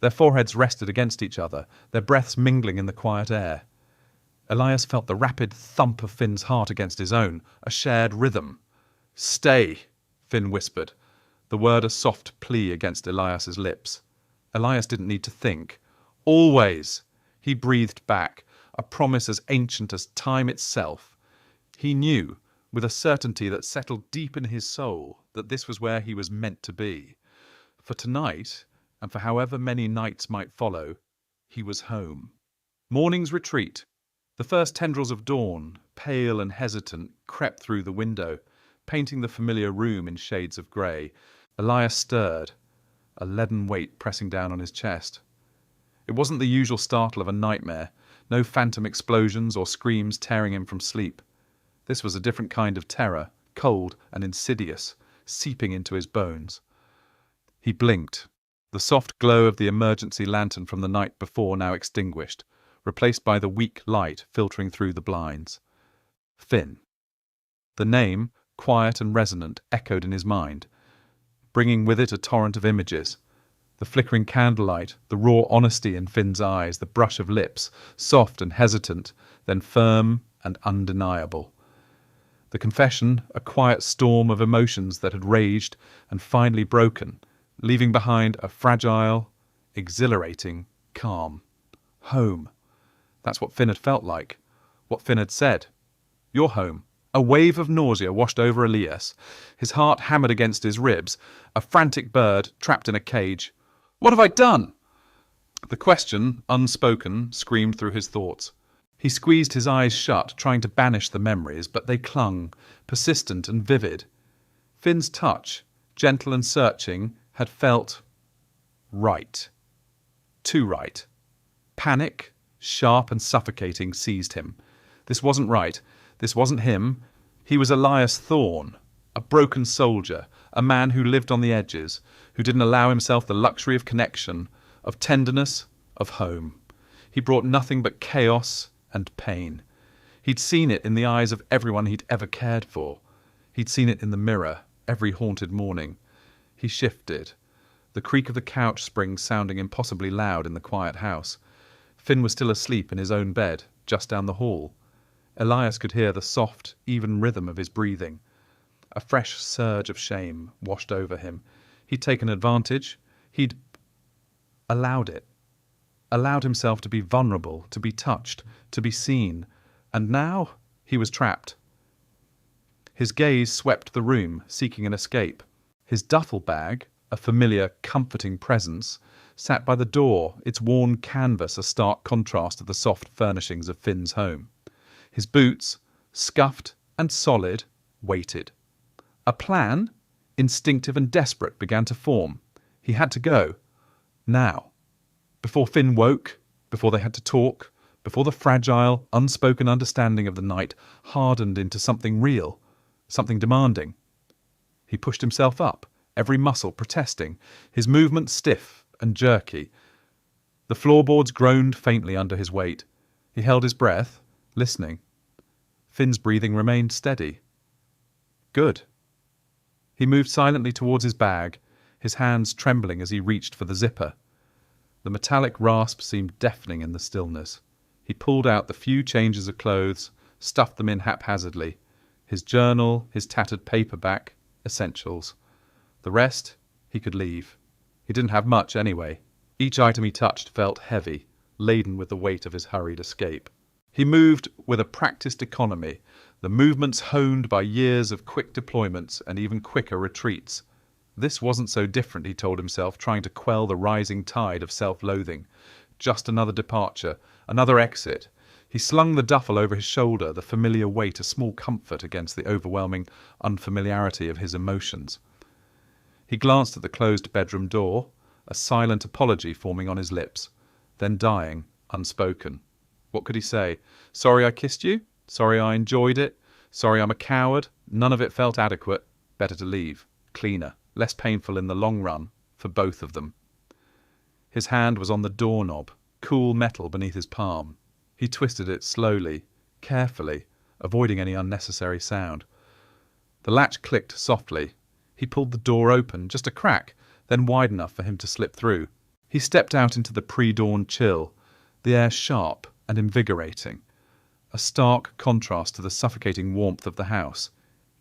Their foreheads rested against each other, their breaths mingling in the quiet air. Elias felt the rapid thump of Finn's heart against his own, a shared rhythm. "Stay," Finn whispered, the word a soft plea against Elias's lips. Elias didn't need to think. "Always," he breathed back, a promise as ancient as time itself. He knew, with a certainty that settled deep in his soul, that this was where he was meant to be. For tonight, and for however many nights might follow, he was home. Morning's retreat. The first tendrils of dawn, pale and hesitant, crept through the window, painting the familiar room in shades of grey. Elias stirred, a leaden weight pressing down on his chest. It wasn't the usual startle of a nightmare, no phantom explosions or screams tearing him from sleep. This was a different kind of terror, cold and insidious, seeping into his bones. He blinked, the soft glow of the emergency lantern from the night before now extinguished, replaced by the weak light filtering through the blinds. Finn. The name, quiet and resonant, echoed in his mind, bringing with it a torrent of images. The flickering candlelight, the raw honesty in Finn's eyes, the brush of lips, soft and hesitant, then firm and undeniable. The confession, a quiet storm of emotions that had raged and finally broken, leaving behind a fragile, exhilarating calm. Home. That's what Finn had felt like, what Finn had said. "You're home." A wave of nausea washed over Elias. His heart hammered against his ribs, a frantic bird trapped in a cage. "What have I done?" The question, unspoken, screamed through his thoughts. He squeezed his eyes shut, trying to banish the memories, but they clung, persistent and vivid. Finn's touch, gentle and searching, had felt right. Too right. Panic, sharp and suffocating, seized him. This wasn't right. This wasn't him. He was Elias Thorne, a broken soldier, a man who lived on the edges, who didn't allow himself the luxury of connection, of tenderness, of home. He brought nothing but chaos and pain. He'd seen it in the eyes of everyone he'd ever cared for. He'd seen it in the mirror every haunted morning. He shifted, the creak of the couch springs sounding impossibly loud in the quiet house. Finn was still asleep in his own bed, just down the hall. Elias could hear the soft, even rhythm of his breathing. A fresh surge of shame washed over him. He'd taken advantage. He'd allowed it. Allowed himself to be vulnerable, to be touched, to be seen. And now he was trapped. His gaze swept the room, seeking an escape. His duffel bag, a familiar, comforting presence, sat by the door, its worn canvas a stark contrast to the soft furnishings of Finn's home. His boots, scuffed and solid, waited. A plan, instinctive and desperate, began to form. He had to go. Now. Before Finn woke, before they had to talk, before the fragile, unspoken understanding of the night hardened into something real, something demanding. He pushed himself up, every muscle protesting, his movements stiff and jerky. The floorboards groaned faintly under his weight. He held his breath, listening. Finn's breathing remained steady. Good. He moved silently towards his bag, his hands trembling as he reached for the zipper. The metallic rasp seemed deafening in the stillness. He pulled out the few changes of clothes, stuffed them in haphazardly. His journal, his tattered paperback, essentials. The rest he could leave. He didn't have much anyway. Each item he touched felt heavy, laden with the weight of his hurried escape. He moved with a practiced economy, the movements honed by years of quick deployments and even quicker retreats. This wasn't so different, he told himself, trying to quell the rising tide of self-loathing. Just another departure, another exit. He slung the duffel over his shoulder, the familiar weight a small comfort against the overwhelming unfamiliarity of his emotions. He glanced at the closed bedroom door, a silent apology forming on his lips, then dying, unspoken. What could he say? Sorry I kissed you? Sorry I enjoyed it? Sorry I'm a coward? None of it felt adequate. Better to leave. Cleaner. Less painful in the long run, for both of them. His hand was on the doorknob, cool metal beneath his palm. He twisted it slowly, carefully, avoiding any unnecessary sound. The latch clicked softly. He pulled the door open, just a crack, then wide enough for him to slip through. He stepped out into the pre-dawn chill, the air sharp and invigorating, a stark contrast to the suffocating warmth of the house.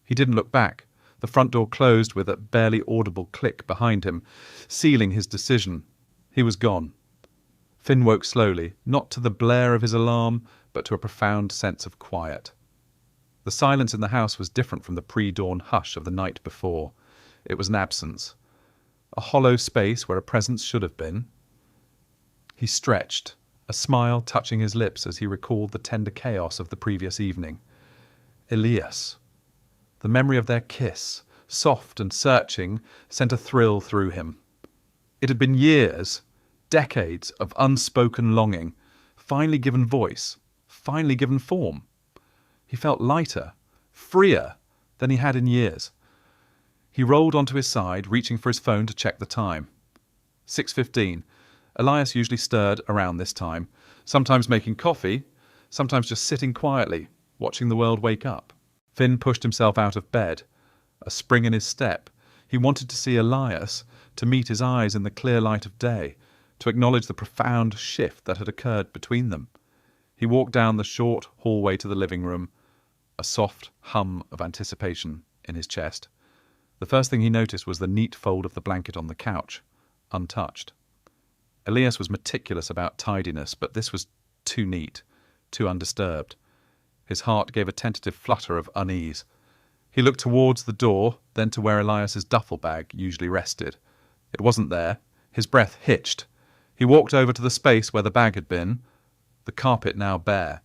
He didn't look back. The front door closed with a barely audible click behind him, sealing his decision. He was gone. Finn woke slowly, not to the blare of his alarm, but to a profound sense of quiet. The silence in the house was different from the pre-dawn hush of the night before. It was an absence, a hollow space where a presence should have been. He stretched, a smile touching his lips as he recalled the tender chaos of the previous evening. Elias. The memory of their kiss, soft and searching, sent a thrill through him. It had been years, decades of unspoken longing, finally given voice, finally given form. He felt lighter, freer than he had in years. He rolled onto his side, reaching for his phone to check the time. 6:15. Elias usually stirred around this time, sometimes making coffee, sometimes just sitting quietly, watching the world wake up. Finn pushed himself out of bed, a spring in his step. He wanted to see Elias, to meet his eyes in the clear light of day, to acknowledge the profound shift that had occurred between them. He walked down the short hallway to the living room, a soft hum of anticipation in his chest. The first thing he noticed was the neat fold of the blanket on the couch, untouched. Elias was meticulous about tidiness, but this was too neat, too undisturbed. His heart gave a tentative flutter of unease. He looked towards the door, then to where Elias's duffel bag usually rested. It wasn't there. His breath hitched. He walked over to the space where the bag had been, the carpet now bare.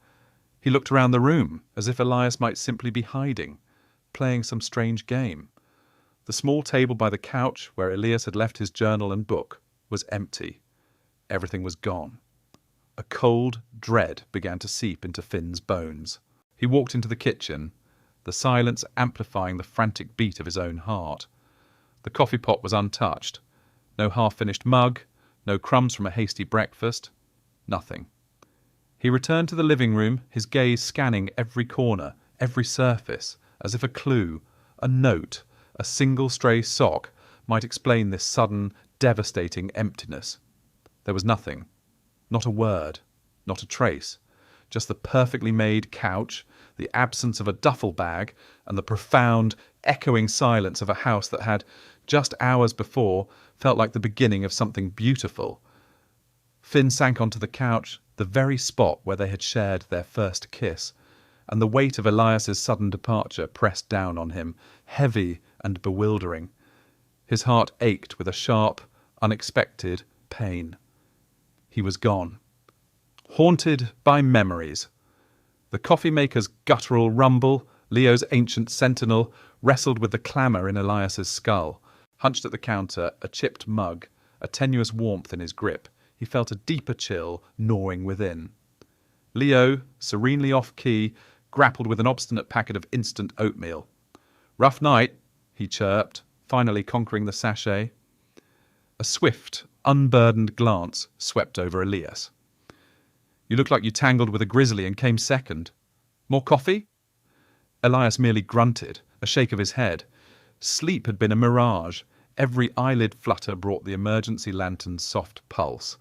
He looked around the room, as if Elias might simply be hiding, playing some strange game. The small table by the couch, where Elias had left his journal and book, was empty. Everything was gone. A cold dread began to seep into Finn's bones. He walked into the kitchen, the silence amplifying the frantic beat of his own heart. The coffee pot was untouched. No half-finished mug, no crumbs from a hasty breakfast. Nothing. He returned to the living room, his gaze scanning every corner, every surface, as if a clue, a note, a single stray sock might explain this sudden, devastating emptiness. There was nothing. Not a word, not a trace. Just the perfectly made couch, the absence of a duffel bag, and the profound, echoing silence of a house that had, just hours before, felt like the beginning of something beautiful. Finn sank onto the couch, the very spot where they had shared their first kiss, and the weight of Elias's sudden departure pressed down on him, heavy and bewildering. His heart ached with a sharp, unexpected pain. He was gone. Haunted by memories. The coffee maker's guttural rumble, Leo's ancient sentinel, wrestled with the clamour in Elias's skull. Hunched at the counter, a chipped mug, a tenuous warmth in his grip, he felt a deeper chill gnawing within. Leo, serenely off-key, grappled with an obstinate packet of instant oatmeal. "Rough night," he chirped, finally conquering the sachet. A swift, unburdened glance swept over Elias. "You look like you tangled with a grizzly and came second. More coffee?" Elias merely grunted, a shake of his head. Sleep had been a mirage. Every eyelid flutter brought the emergency lantern's soft pulse,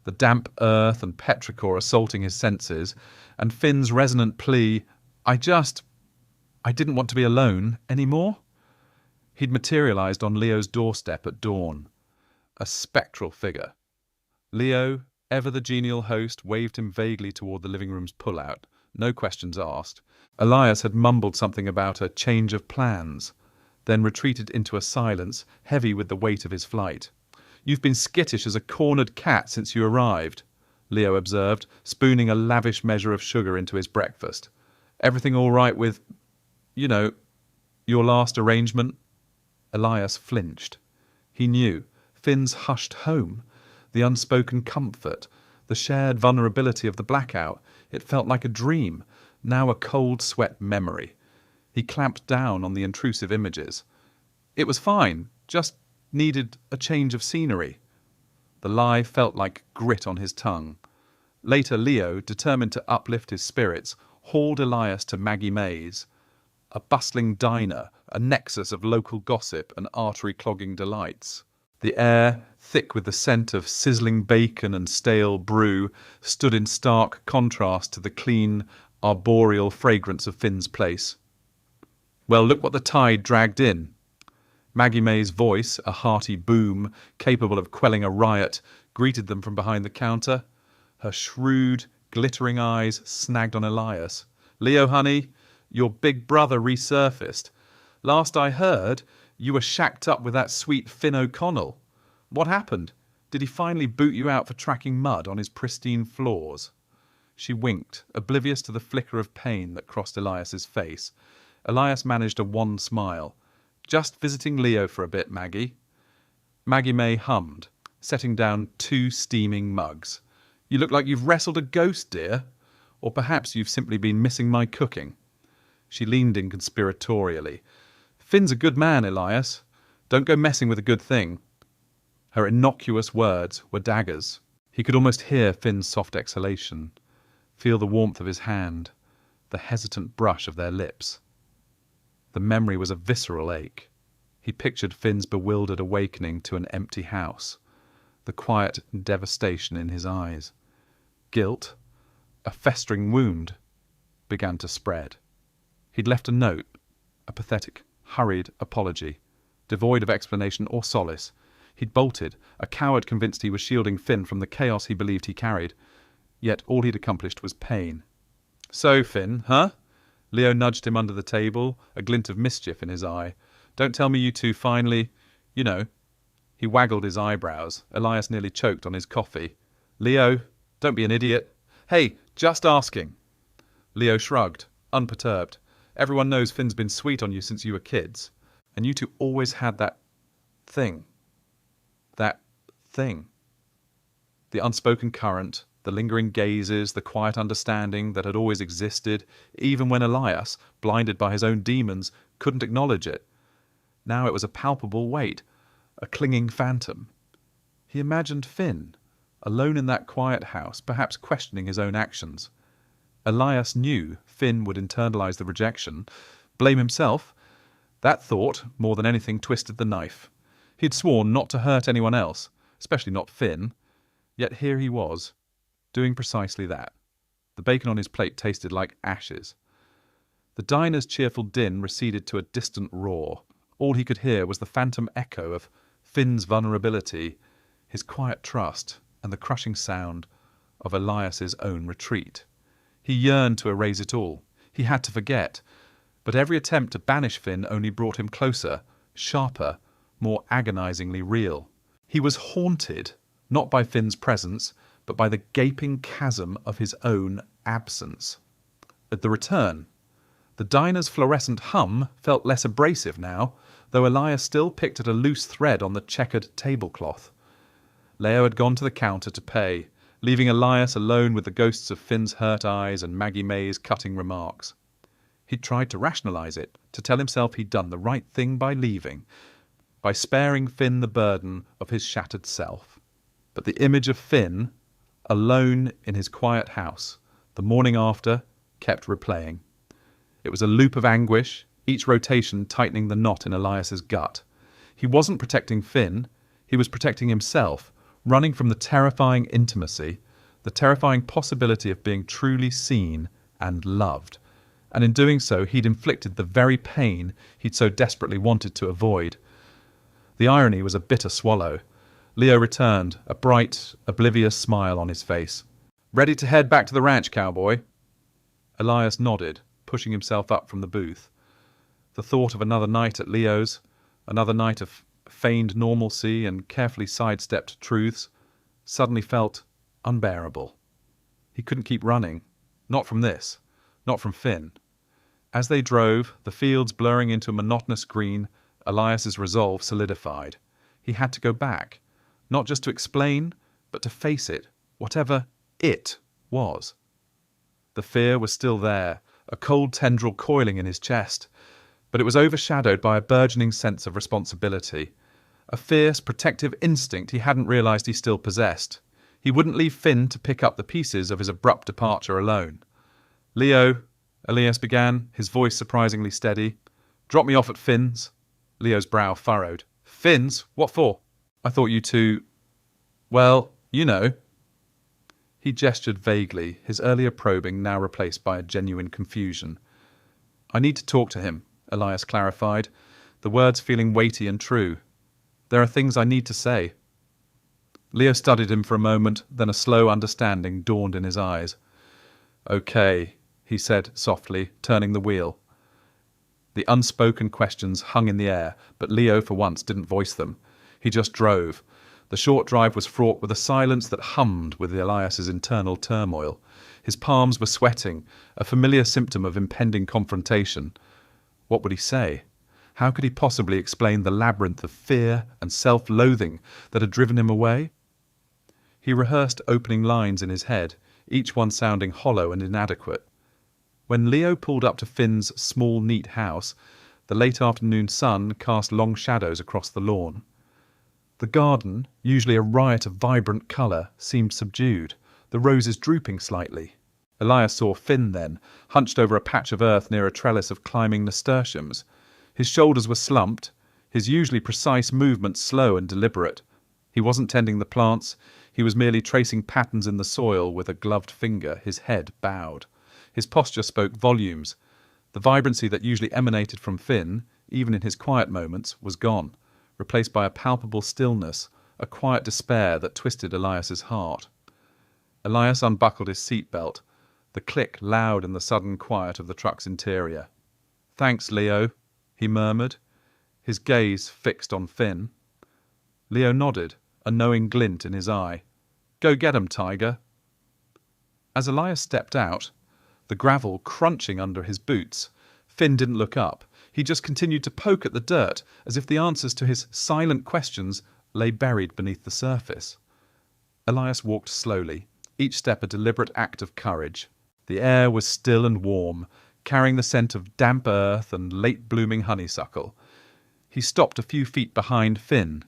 the damp earth and petrichor assaulting his senses, and Finn's resonant plea, I didn't want to be alone anymore." He'd materialised on Leo's doorstep at dawn. A spectral figure. Leo, ever the genial host, waved him vaguely toward the living room's pull-out. No questions asked. Elias had mumbled something about a change of plans, then retreated into a silence heavy with the weight of his flight. "You've been skittish as a cornered cat since you arrived," Leo observed, spooning a lavish measure of sugar into his breakfast. "Everything all right with, your last arrangement?" Elias flinched. He knew Finn's hushed home, the unspoken comfort, the shared vulnerability of the blackout. It felt like a dream, now a cold sweat memory. He clamped down on the intrusive images. It was fine, just needed a change of scenery. The lie felt like grit on his tongue. Later, Leo, determined to uplift his spirits, hauled Elias to Maggie May's, a bustling diner, a nexus of local gossip and artery-clogging delights. The air, thick with the scent of sizzling bacon and stale brew, stood in stark contrast to the clean, arboreal fragrance of Finn's place. "Well, look what the tide dragged in." Maggie May's voice, a hearty boom, capable of quelling a riot, greeted them from behind the counter. Her shrewd, glittering eyes snagged on Elias. "Leo, honey, your big brother resurfaced. Last I heard, you were shacked up with that sweet Finn O'Connell. What happened? Did he finally boot you out for tracking mud on his pristine floors?" She winked, oblivious to the flicker of pain that crossed Elias's face. Elias managed a wan smile. "Just visiting Leo for a bit, Maggie." Maggie May hummed, setting down 2 steaming mugs. "You look like you've wrestled a ghost, dear. Or perhaps you've simply been missing my cooking." She leaned in conspiratorially. "Finn's a good man, Elias. Don't go messing with a good thing." Her innocuous words were daggers. He could almost hear Finn's soft exhalation, feel the warmth of his hand, the hesitant brush of their lips. The memory was a visceral ache. He pictured Finn's bewildered awakening to an empty house, the quiet devastation in his eyes. Guilt, a festering wound, began to spread. He'd left a note, a pathetic, hurried apology, devoid of explanation or solace. He'd bolted, a coward convinced he was shielding Finn from the chaos he believed he carried. Yet all he'd accomplished was pain. "So, Finn, huh?" Leo nudged him under the table, a glint of mischief in his eye. "Don't tell me you two finally, He waggled his eyebrows. Elias nearly choked on his coffee. "Leo, don't be an idiot." "Hey, just asking." Leo shrugged, unperturbed. "Everyone knows Finn's been sweet on you since you were kids. And you two always had that thing. That thing." The unspoken current, the lingering gazes, the quiet understanding that had always existed, even when Elias, blinded by his own demons, couldn't acknowledge it. Now it was a palpable weight, a clinging phantom. He imagined Finn, alone in that quiet house, perhaps questioning his own actions. Elias knew Finn would internalize the rejection, blame himself. That thought, more than anything, twisted the knife. He'd sworn not to hurt anyone else, especially not Finn. Yet here he was, doing precisely that. The bacon on his plate tasted like ashes. The diner's cheerful din receded to a distant roar. All he could hear was the phantom echo of Finn's vulnerability, his quiet trust, and the crushing sound of Elias's own retreat. He yearned to erase it all. He had to forget. But every attempt to banish Finn only brought him closer, sharper, more agonizingly real. He was haunted, not by Finn's presence, but by the gaping chasm of his own absence. At the return, the diner's fluorescent hum felt less abrasive now, though Elias still picked at a loose thread on the checkered tablecloth. Leo had gone to the counter to pay, leaving Elias alone with the ghosts of Finn's hurt eyes and Maggie May's cutting remarks. He'd tried to rationalise it, to tell himself he'd done the right thing by leaving, by sparing Finn the burden of his shattered self. But the image of Finn, alone in his quiet house, the morning after, kept replaying. It was a loop of anguish, each rotation tightening the knot in Elias's gut. He wasn't protecting Finn, he was protecting himself, running from the terrifying intimacy, the terrifying possibility of being truly seen and loved. And in doing so, he'd inflicted the very pain he'd so desperately wanted to avoid. The irony was a bitter swallow. Leo returned, a bright, oblivious smile on his face. "Ready to head back to the ranch, cowboy?" Elias nodded, pushing himself up from the booth. The thought of another night at Leo's, another night of feigned normalcy and carefully sidestepped truths, suddenly felt unbearable. He couldn't keep running. Not from this. Not from Finn. As they drove, the fields blurring into a monotonous green, Elias's resolve solidified. He had to go back, not just to explain, but to face it, whatever it was. The fear was still there, a cold tendril coiling in his chest, but it was overshadowed by a burgeoning sense of responsibility, a fierce, protective instinct he hadn't realised he still possessed. He wouldn't leave Finn to pick up the pieces of his abrupt departure alone. "Leo," Elias began, his voice surprisingly steady. "Drop me off at Finn's." Leo's brow furrowed. "Finn's? What for? I thought you two... well, you know." He gestured vaguely, his earlier probing now replaced by a genuine confusion. "I need to talk to him," Elias clarified, the words feeling weighty and true. "There are things I need to say." Leo studied him for a moment, then a slow understanding dawned in his eyes. "Okay," he said softly, turning the wheel. The unspoken questions hung in the air, but Leo for once didn't voice them. He just drove. The short drive was fraught with a silence that hummed with Elias's internal turmoil. His palms were sweating, a familiar symptom of impending confrontation. What would he say? How could he possibly explain the labyrinth of fear and self-loathing that had driven him away? He rehearsed opening lines in his head, each one sounding hollow and inadequate. When Leo pulled up to Finn's small, neat house, the late afternoon sun cast long shadows across the lawn. The garden, usually a riot of vibrant colour, seemed subdued, the roses drooping slightly. Elias saw Finn then, hunched over a patch of earth near a trellis of climbing nasturtiums. His shoulders were slumped, his usually precise movements slow and deliberate. He wasn't tending the plants, he was merely tracing patterns in the soil with a gloved finger, his head bowed. His posture spoke volumes. The vibrancy that usually emanated from Finn, even in his quiet moments, was gone, replaced by a palpable stillness, a quiet despair that twisted Elias's heart. Elias unbuckled his seatbelt, the click loud in the sudden quiet of the truck's interior. "Thanks, Leo," he murmured, his gaze fixed on Finn. Leo nodded, a knowing glint in his eye. "Go get 'em, Tiger." As Elias stepped out, the gravel crunching under his boots, Finn didn't look up. He just continued to poke at the dirt, as if the answers to his silent questions lay buried beneath the surface. Elias walked slowly, each step a deliberate act of courage. The air was still and warm, carrying the scent of damp earth and late-blooming honeysuckle. He stopped a few feet behind Finn,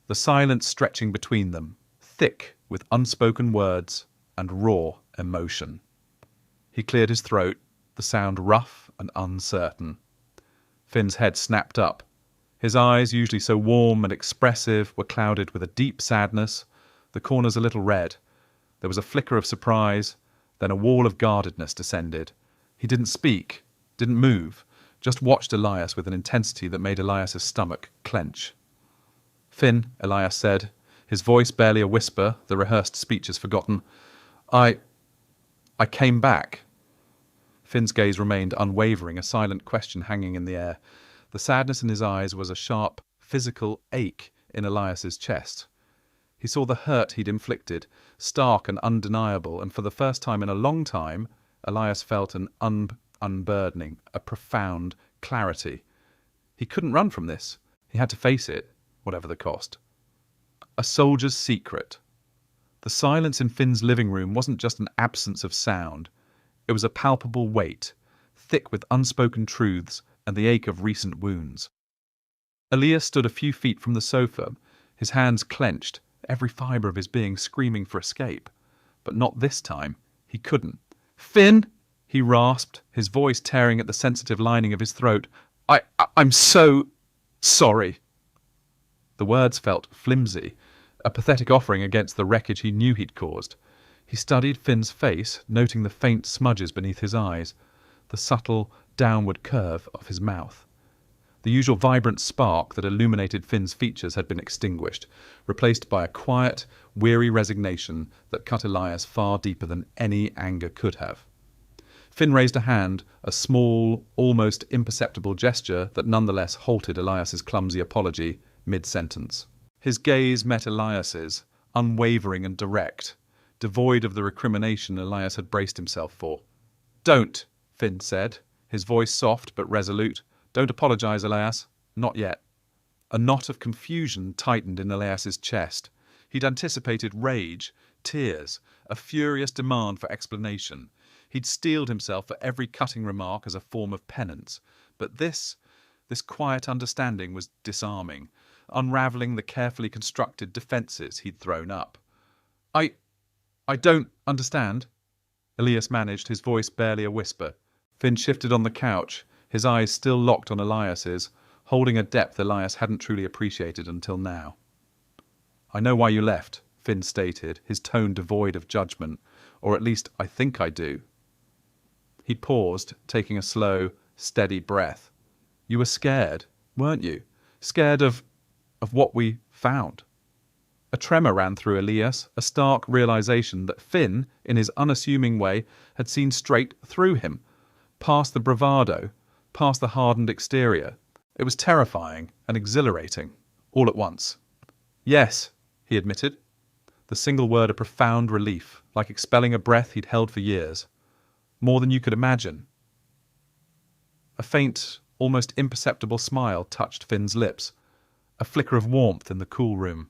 the silence stretching between them, thick with unspoken words and raw emotion. He cleared his throat, the sound rough and uncertain. Finn's head snapped up. His eyes, usually so warm and expressive, were clouded with a deep sadness, the corners a little red. There was a flicker of surprise, then a wall of guardedness descended. He didn't speak, didn't move, just watched Elias with an intensity that made Elias's stomach clench. "Finn," Elias said, his voice barely a whisper, the rehearsed speeches forgotten, I came back." Finn's gaze remained unwavering, a silent question hanging in the air. The sadness in his eyes was a sharp, physical ache in Elias's chest. He saw the hurt he'd inflicted, stark and undeniable, and for the first time in a long time, Elias felt an unburdening, a profound clarity. He couldn't run from this. He had to face it, whatever the cost. A soldier's secret. The silence in Finn's living room wasn't just an absence of sound. It was a palpable weight, thick with unspoken truths and the ache of recent wounds. Elias stood a few feet from the sofa, his hands clenched, every fibre of his being screaming for escape. But not this time. He couldn't. "Finn!" he rasped, his voice tearing at the sensitive lining of his throat. I'm so sorry." The words felt flimsy, a pathetic offering against the wreckage he knew he'd caused. He studied Finn's face, noting the faint smudges beneath his eyes, the subtle downward curve of his mouth. The usual vibrant spark that illuminated Finn's features had been extinguished, replaced by a quiet, weary resignation that cut Elias far deeper than any anger could have. Finn raised a hand, a small, almost imperceptible gesture that nonetheless halted Elias's clumsy apology mid-sentence. His gaze met Elias's, unwavering and direct, devoid of the recrimination Elias had braced himself for. "Don't," Finn said, his voice soft but resolute. "Don't apologize, Elias. Not yet." A knot of confusion tightened in Elias's chest. He'd anticipated rage, tears, a furious demand for explanation. He'd steeled himself for every cutting remark as a form of penance. But this quiet understanding was disarming, unravelling the carefully constructed defences he'd thrown up. I don't understand," Elias managed, his voice barely a whisper. Finn shifted on the couch, his eyes still locked on Elias's, holding a depth Elias hadn't truly appreciated until now. "I know why you left," Finn stated, his tone devoid of judgment, "or at least I think I do." He paused, taking a slow, steady breath. "You were scared, weren't you? Scared of what we found." A tremor ran through Elias, a stark realization that Finn, in his unassuming way, had seen straight through him, past the bravado, past the hardened exterior. It was terrifying and exhilarating, all at once. "Yes," he admitted, the single word a profound relief, like expelling a breath he'd held for years. "More than you could imagine." A faint, almost imperceptible smile touched Finn's lips, a flicker of warmth in the cool room.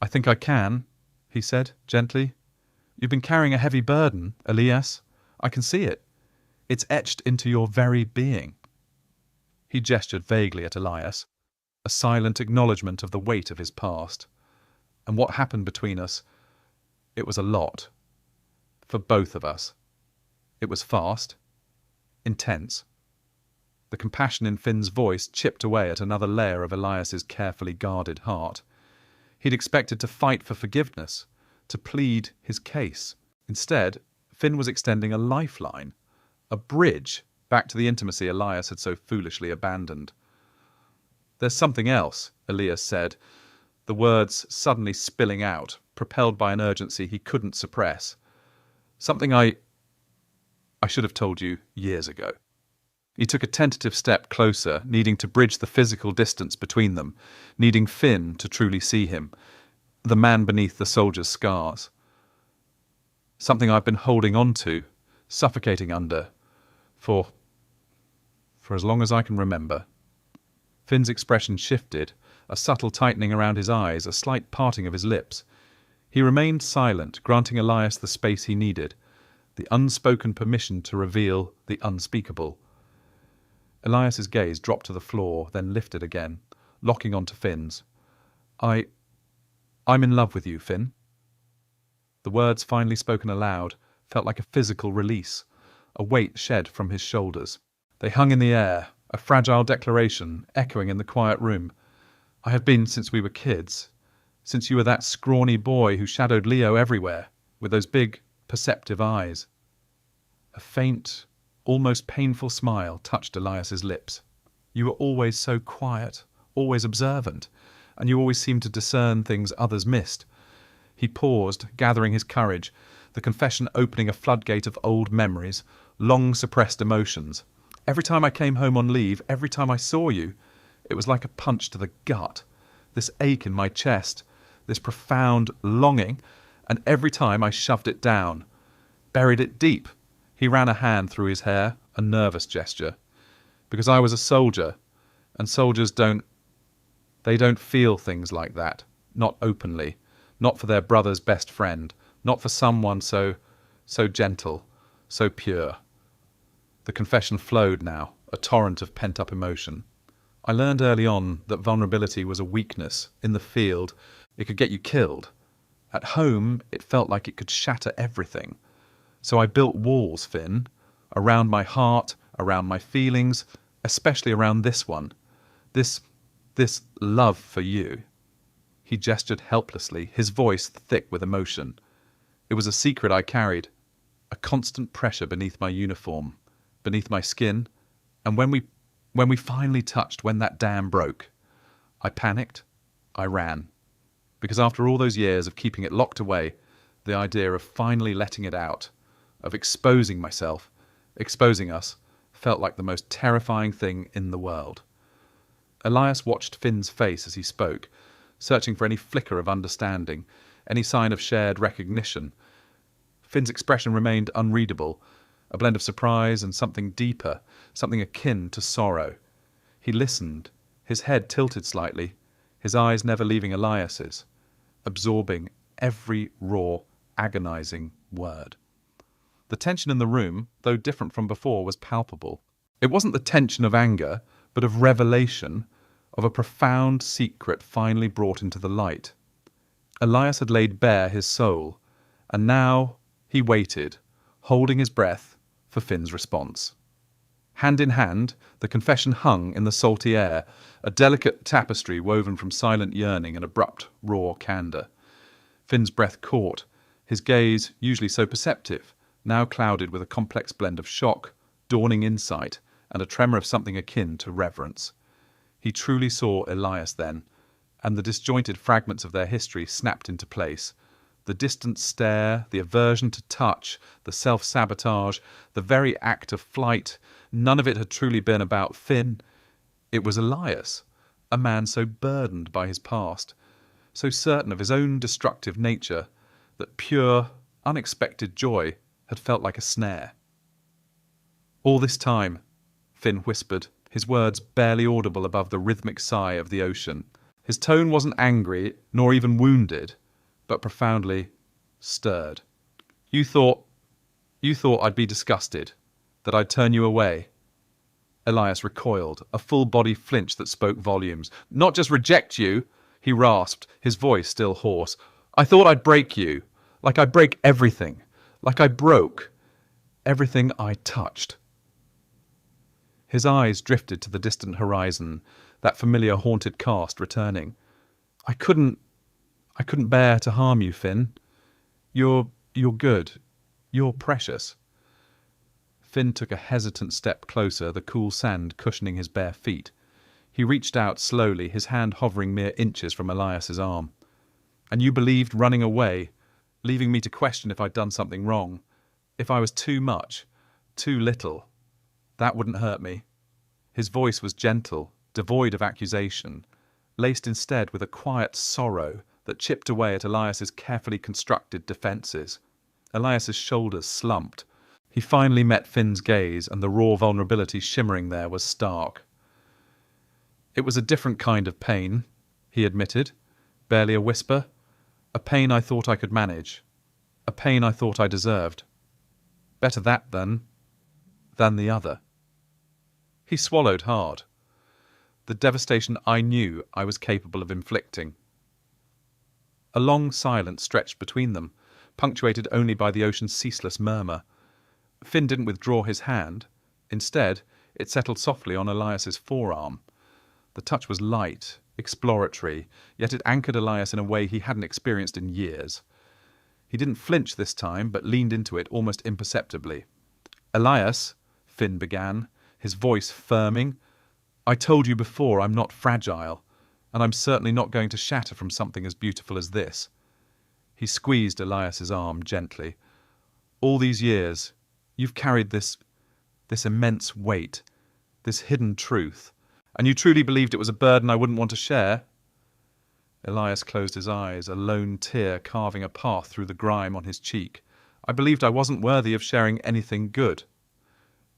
"I think I can," he said, gently. "You've been carrying a heavy burden, Elias. I can see it. It's etched into your very being." He gestured vaguely at Elias, a silent acknowledgement of the weight of his past. And what happened between us, it was a lot. For both of us. It was fast, intense. The compassion in Finn's voice chipped away at another layer of Elias's carefully guarded heart. He'd expected to fight for forgiveness, to plead his case. Instead, Finn was extending a lifeline, a bridge back to the intimacy Elias had so foolishly abandoned. "There's something else," Elias said, the words suddenly spilling out, propelled by an urgency he couldn't suppress. "Something I should have told you years ago." He took a tentative step closer, needing to bridge the physical distance between them, needing Finn to truly see him, the man beneath the soldier's scars. "Something I've been holding on to, suffocating under, for as long as I can remember." Finn's expression shifted, a subtle tightening around his eyes, a slight parting of his lips. He remained silent, granting Elias the space he needed, the unspoken permission to reveal the unspeakable. Elias's gaze dropped to the floor, then lifted again, locking onto Finn's. I'm in love with you, Finn." The words, finally spoken aloud, felt like a physical release, a weight shed from his shoulders. They hung in the air, a fragile declaration echoing in the quiet room. "I have been since we were kids, since you were that scrawny boy who shadowed Leo everywhere, with those big, perceptive eyes." A faint, almost painful smile touched Elias's lips. "You were always so quiet, always observant, and you always seemed to discern things others missed." He paused, gathering his courage, the confession opening a floodgate of old memories, long suppressed emotions. Every time I came home on leave, every time I saw you, it was like a punch to the gut, this ache in my chest, this profound longing, and every time I shoved it down, buried it deep. He ran a hand through his hair, a nervous gesture. Because I was a soldier, and soldiers don't feel things like that, not openly, not for their brother's best friend, not for someone so gentle, so pure. The confession flowed now, a torrent of pent-up emotion. I learned early on that vulnerability was a weakness. In the field, it could get you killed. At home, it felt like it could shatter everything. So I built walls, Finn, around my heart, around my feelings, especially around this one. This love for you. He gestured helplessly, his voice thick with emotion. It was a secret I carried, a constant pressure beneath my uniform, beneath my skin, and when we finally touched, when that dam broke, I panicked, I ran. Because after all those years of keeping it locked away, the idea of finally letting it out, of exposing myself, exposing us, felt like the most terrifying thing in the world. Elias watched Finn's face as he spoke, searching for any flicker of understanding, any sign of shared recognition. Finn's expression remained unreadable, a blend of surprise and something deeper, something akin to sorrow. He listened, his head tilted slightly, his eyes never leaving Elias's, absorbing every raw, agonizing word. The tension in the room, though different from before, was palpable. It wasn't the tension of anger, but of revelation, of a profound secret finally brought into the light. Elias had laid bare his soul, and now he waited, holding his breath, for Finn's response. Hand in hand, the confession hung in the salty air, a delicate tapestry woven from silent yearning and abrupt, raw candour. Finn's breath caught, his gaze, usually so perceptive, now clouded with a complex blend of shock, dawning insight, and a tremor of something akin to reverence. He truly saw Elias then, and the disjointed fragments of their history snapped into place. The distant stare, the aversion to touch, the self-sabotage, the very act of flight, none of it had truly been about Finn. It was Elias, a man so burdened by his past, so certain of his own destructive nature, that pure, unexpected joy had felt like a snare. All this time, Finn whispered, his words barely audible above the rhythmic sigh of the ocean. His tone wasn't angry, nor even wounded, but profoundly stirred. You thought I'd be disgusted, that I'd turn you away. Elias recoiled, a full-body flinch that spoke volumes. Not just reject you, he rasped, his voice still hoarse. I thought I'd break you, like I break everything, like I broke everything I touched. His eyes drifted to the distant horizon, that familiar haunted cast returning. I couldn't bear to harm you, Finn. You're good. You're precious. Finn took a hesitant step closer, the cool sand cushioning his bare feet. He reached out slowly, his hand hovering mere inches from Elias's arm. And you believed running away, leaving me to question if I'd done something wrong, if I was too much, too little. That wouldn't hurt me. His voice was gentle, devoid of accusation, laced instead with a quiet sorrow that chipped away at Elias's carefully constructed defences. Elias's shoulders slumped. He finally met Finn's gaze, and the raw vulnerability shimmering there was stark. It was a different kind of pain, he admitted, barely a whisper. A pain I thought I could manage. A pain I thought I deserved. Better that than the other. He swallowed hard. The devastation I knew I was capable of inflicting. A long silence stretched between them, punctuated only by the ocean's ceaseless murmur. Finn didn't withdraw his hand. Instead, it settled softly on Elias's forearm. The touch was light, exploratory, yet it anchored Elias in a way he hadn't experienced in years. He didn't flinch this time, but leaned into it almost imperceptibly. Elias, Finn began, his voice firming, I told you before I'm not fragile, and I'm certainly not going to shatter from something as beautiful as this. He squeezed Elias's arm gently. All these years, you've carried this immense weight, this hidden truth, and you truly believed it was a burden I wouldn't want to share?" Elias closed his eyes, a lone tear carving a path through the grime on his cheek. "I believed I wasn't worthy of sharing anything good."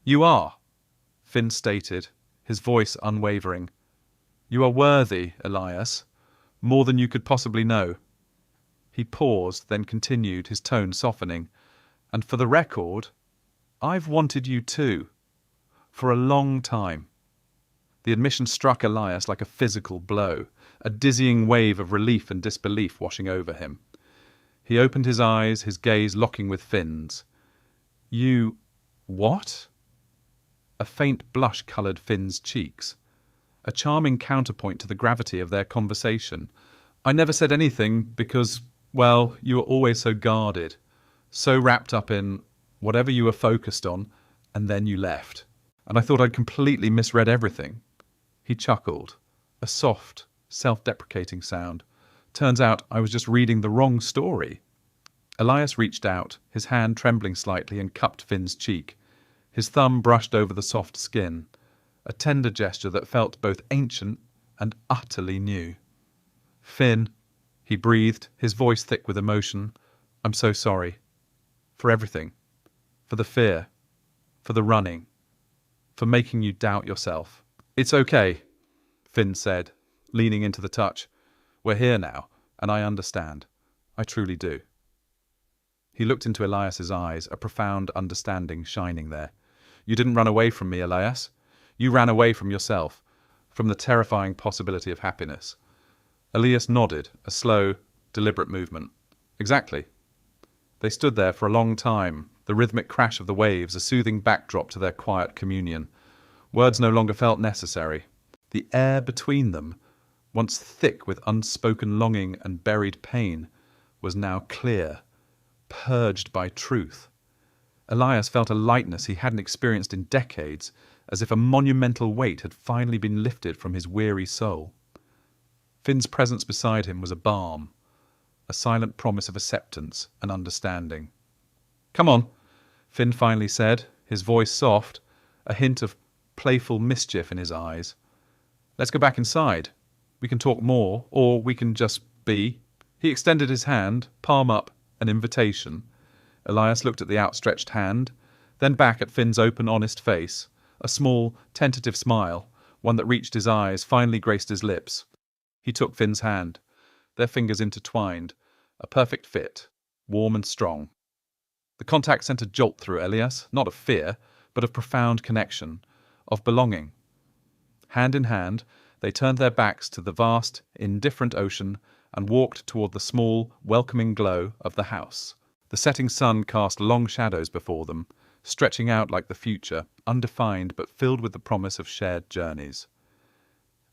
"You are," Finn stated, his voice unwavering. "You are worthy, Elias, more than you could possibly know." He paused, then continued, his tone softening. "And for the record, I've wanted you too, for a long time." The admission struck Elias like a physical blow, a dizzying wave of relief and disbelief washing over him. He opened his eyes, his gaze locking with Finn's. "You... what?" A faint blush coloured Finn's cheeks, a charming counterpoint to the gravity of their conversation. "I never said anything because, well, you were always so guarded, so wrapped up in whatever you were focused on, and then you left. And I thought I'd completely misread everything." He chuckled, a soft, self-deprecating sound. "Turns out I was just reading the wrong story." Elias reached out, his hand trembling slightly, and cupped Finn's cheek. His thumb brushed over the soft skin, a tender gesture that felt both ancient and utterly new. "Finn," he breathed, his voice thick with emotion, "I'm so sorry. For everything. For the fear. For the running. For making you doubt yourself." "It's okay," Finn said, leaning into the touch. "We're here now, and I understand. I truly do." He looked into Elias's eyes, a profound understanding shining there. "You didn't run away from me, Elias. You ran away from yourself, from the terrifying possibility of happiness." Elias nodded, a slow, deliberate movement. "Exactly." They stood there for a long time, the rhythmic crash of the waves a soothing backdrop to their quiet communion. Words no longer felt necessary. The air between them, once thick with unspoken longing and buried pain, was now clear, purged by truth. Elias felt a lightness he hadn't experienced in decades, as if a monumental weight had finally been lifted from his weary soul. Finn's presence beside him was a balm, a silent promise of acceptance and understanding. "Come on," Finn finally said, his voice soft, a hint of playful mischief in his eyes. "Let's go back inside. We can talk more, or we can just be." He extended his hand, palm up, an invitation. Elias looked at the outstretched hand, then back at Finn's open, honest face. A small, tentative smile, one that reached his eyes, finally graced his lips. He took Finn's hand, their fingers intertwined, a perfect fit, warm and strong. The contact sent a jolt through Elias, not of fear, but of profound connection, of belonging. Hand in hand, they turned their backs to the vast, indifferent ocean and walked toward the small, welcoming glow of the house. The setting sun cast long shadows before them, stretching out like the future, undefined but filled with the promise of shared journeys.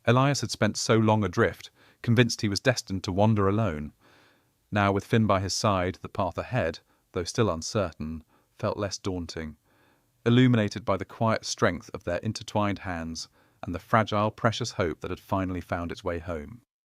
Elias had spent so long adrift, convinced he was destined to wander alone. Now, with Finn by his side, the path ahead, though still uncertain, felt less daunting, illuminated by the quiet strength of their intertwined hands and the fragile, precious hope that had finally found its way home.